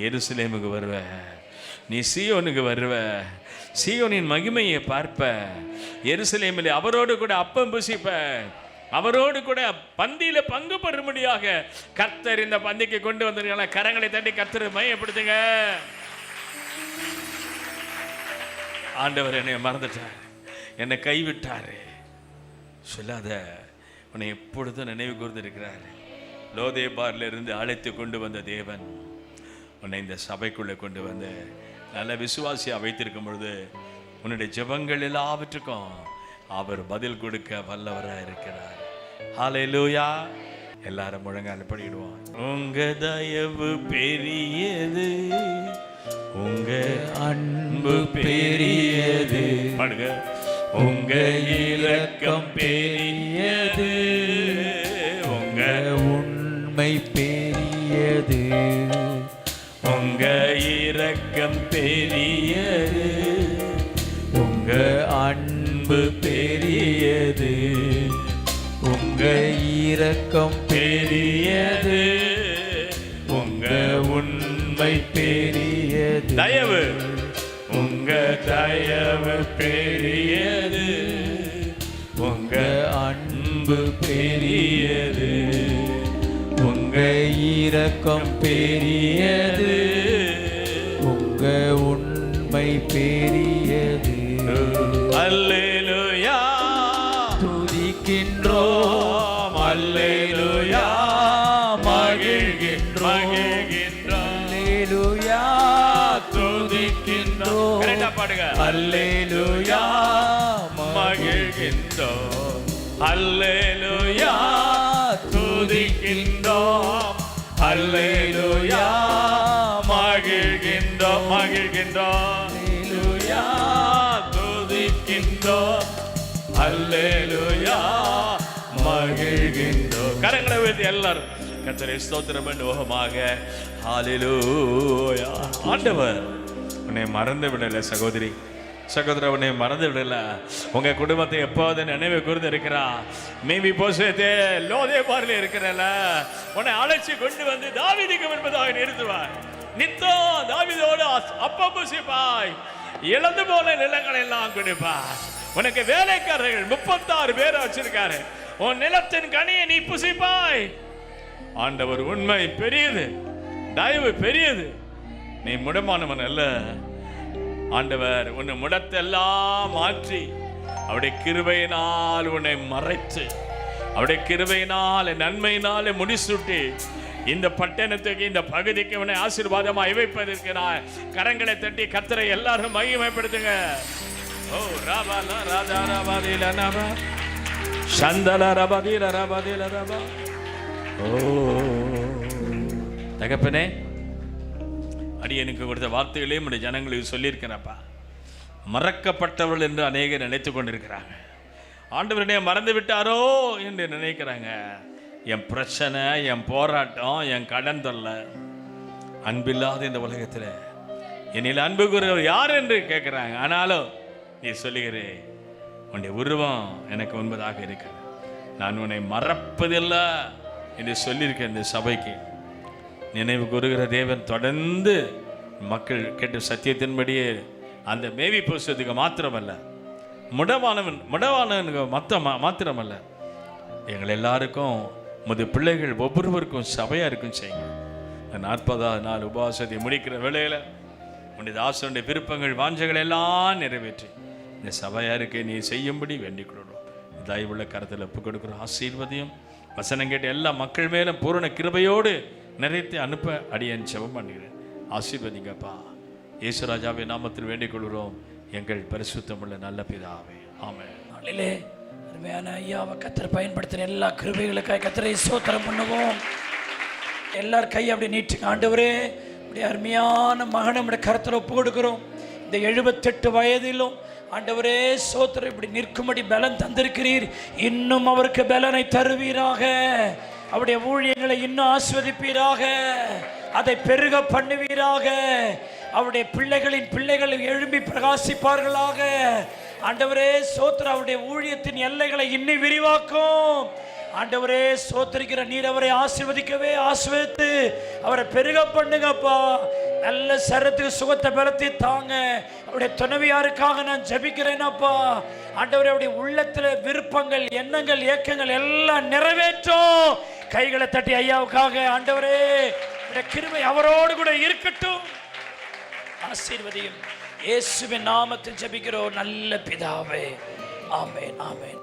எருசலேமுக்கு வருவ, நீ சீயோனுக்கு வருவ, சீயோனின் மகிமையை பார்ப்ப, எருசலேமில் அவரோடு கூட அப்பம் புசிப்ப, அவரோடு கூட பந்தியில பங்கு பெறும்படியாக கர்த்தர் இந்த பந்திக்கு கொண்டு வந்திருக்காங்க. கரங்களை தட்டி கர்த்தரை மையப்படுத்துங்க. ஆண்டவர் என்னை மறந்துட்டார், என்னை கைவிட்டாரு சொல்லாத. உன்னை எப்பொழுதும் நினைவு கூர்ந்திருக்கிறார். லோதேபாரில் இருந்து அழைத்து கொண்டு வந்த தேவன் உன்னை இந்த சபைக்குள்ளே கொண்டு வந்து நல்ல விசுவாசியாக வைத்திருக்கும் பொழுது உன்னுடைய ஜெபங்கள் எல்லாவற்றுக்கும் அவர் பதில் கொடுக்க வல்லவராக இருக்கிறார். ஹல்லேலூயா. எல்லாரும் முழங்கால் படிடுவோம். உங்க தயவு பெரியது, உங்க அன்பு பெரியது, பாடுங்க. உங்க இரக்கம் பெரியது, உங்க உண்மை பெரியது, உங்க இரக்கம் பெரியது, உங்க அன்பு பெரியது, உங்க இரக்கம் பெரியது, உங்க உண்மை பெரியது. தயவு உங்க தயவு பெரியது, உங்க அன்பு பெரியது. உங்க இரக்கம் பெரியது. உங்க உண்மை பெரியது. அல்லேலூயா துதிக்கின்றோம். அல்லேலூயா மகிழ்கின்றோம். அல்லேலூயா துதிக்கின்றோம். கரெக்டா பாடுங்க. அல்லேலூயா மகிழ்கின்றோம். அல்லேலூயா துதிக்கின்றோம். அல்லேலூயா மகிழ்கின்றோம். மகிழ்கின்றோம். அல்லேலூயா துதிக்கின்றோம். அல்லேலூயா மகிழ்கின்றோம். கரங்களை உயர்த்தி எல்லாரும் கர்த்தரை ஸ்தோத்திரம் பண்ணுவோமாக. ஹல்லேலூயா. ஆண்டவர் உன்னை மறந்து விடல சகோதரி, சகோதரர், உன்னை மறந்து விடல. உங்க குடும்பத்தை எப்போது நினைவு கூர்ந்து இருக்கிறா. மேபி போசத்தே லோதேபாரில் இருக்கிறல, உன்னை அழைச்சி கொண்டு வந்து தாவீதுக்கு என்பதாக நிறுத்துவார். நித்தம் தாவீதோடு அப்பம் புசிப்பாய், இழந்து போன நிலங்களை எல்லாம் கொடுப்பார். உனக்கு வேலைக்காரர்கள் 36 பேரை வச்சிருக்காரு. உன் நிலத்தின் கனியை நீ புசிப்பாய். ஆண்டவர் உண்மை பெரியது, தயவு பெரியது. நீ முடமானவன் அல்ல. ஆண்டவர் உன்னை முடத்தெல்லாம் மாற்றி அவருடைய கிருபையினால் உன்னை மறைத்து, அவருடைய கிருபையினால் நன்மையினாலே முடிசூட்டி இந்த பட்டணத்துக்கு, இந்த பகுதிக்கு உன்னை ஆசீர்வாதமாய் வைப்பதற்கு நான் கரங்களை தட்டி கர்த்தரை எல்லாரும் மகிமைப்படுத்துங்க. ஓ ராபாலா ராஜா ராபாதீல நபா சந்தல ரபாதீல ரபாதீல ரபா. ஓ தகப்பனே, அடியனுக்கு கொடுத்த வார்த்தைகளையும் உடைய ஜனங்களுக்கு சொல்லியிருக்கிறப்பா. மறக்கப்பட்டவர்கள் என்று அநேகர் நினைத்து கொண்டிருக்கிறாங்க. ஆண்டவரனே மறந்து விட்டாரோ என்று நினைக்கிறாங்க. என் பிரச்சனை, என் போராட்டம், என் கடன் தொல்லை, அன்பில்லாத இந்த உலகத்தில் என்னில் அன்பு கூறுவர் யார் என்று கேட்குறாங்க. ஆனாலும் நீ சொல்லுகிறே, உன்னுடைய உருவம் எனக்கு உண்பதாக இருக்கிறது, நான் உன்னை மறப்பதில்லை என்று சொல்லியிருக்கேன். இந்த சபைக்கு நினைவு கூறுகிற தேவன் தொடர்ந்து மக்கள் கேட்ட சத்தியத்தின்படியே அந்த மேவி புஸ்தத்துக்கு மாத்திரமல்ல, முடவானவனுக்கு மாத்திரமல்ல, எங்கள் எல்லாருக்கும் முது பிள்ளைகள் ஒவ்வொருவருக்கும் சபையாக இருக்கும் செய்யுங்க. 40வது நாள் உபவாசத்தை முடிக்கிற வேளையில் உன்னுடைய தாசனுடைய விருப்பங்கள், வாஞ்சைகள் எல்லாம் நிறைவேற்றி இந்த சபையாருக்கு நீ செய்யும்படி வேண்டிக் கொள்கிறோம். தயவுள்ள கருத்தில் ஒப்புக் கொடுக்குறோம். ஆசீர்வதியும் வசனம் கேட்ட எல்லா மக்கள் மேலும் பூரண கிருபையோடு நிறைத்து அனுப்ப அடியேன் ஜெபம் பண்ணுகிறேன். ஆசீர்வதிங்கப்பா. இயேசுராஜாவின் நாமத்தில் வேண்டிக் கொள்கிறோம் எங்கள் பரிசுத்தமுள்ள நல்ல பிதாவே, ஆமென். நாளிலே அருமையான ஐயாவை கத்தர் பயன்படுத்தின எல்லா கிருபைகளுக்காக கத்தரை ஸ்தோத்திரம் பண்ணுவோம். எல்லார் கை அப்படி நீட்டுங்க. ஆண்டவரே, இப்படி அருமையான மகனை நம்முடைய கருத்தில் ஒப்பு கொடுக்கிறோம். இந்த 78 வயதிலும் ஆண்டவரே ஸ்தோத்திரம், இப்படி நிற்கும்படி பலன் தந்திருக்கிறீர். இன்னும் அவருக்கு பலனை தருவீராக. அவருடைய ஊழியங்களை இன்னும் ஆஸ்வதிப்பீராக. அதை பெருக பண்ணுவீராக. அவருடைய பிள்ளைகளின் பிள்ளைகள் எழும்பி பிரகாசிப்பார்களாக. ஆண்டவரே ஸ்தோத்திரம், அவருடைய ஊழியத்தின் எல்லைகளை இன்னும் விரிவாக்கும். ஆண்டவரே ஸ்தோத்திரிக்கிற நீர் அவரை ஆசீர்வதிக்கவே ஆசீர்வதித்து அவரை பெருக பண்ணுங்கப்பா. நல்ல சரத்துக்கு சுகத்தை பலத்தை தாங்க. அவருடைய துணைவியாருக்காக நான் ஜெபிக்கிறேனப்பா. ஆண்டவரே, அவருடைய உள்ளத்தில் விருப்பங்கள், எண்ணங்கள், ஏக்கங்கள் எல்லாம் நிறைவேற்றும். கைகளை தட்டி ஐயாவுக்காக ஆண்டவரே கிருபை அவரோடு கூட இருக்கட்டும். ஆசீர்வதியும். இயேசுவின் நாமத்தில் ஜெபிக்கிறோம் நல்ல பிதாவே, ஆமென், ஆமென்.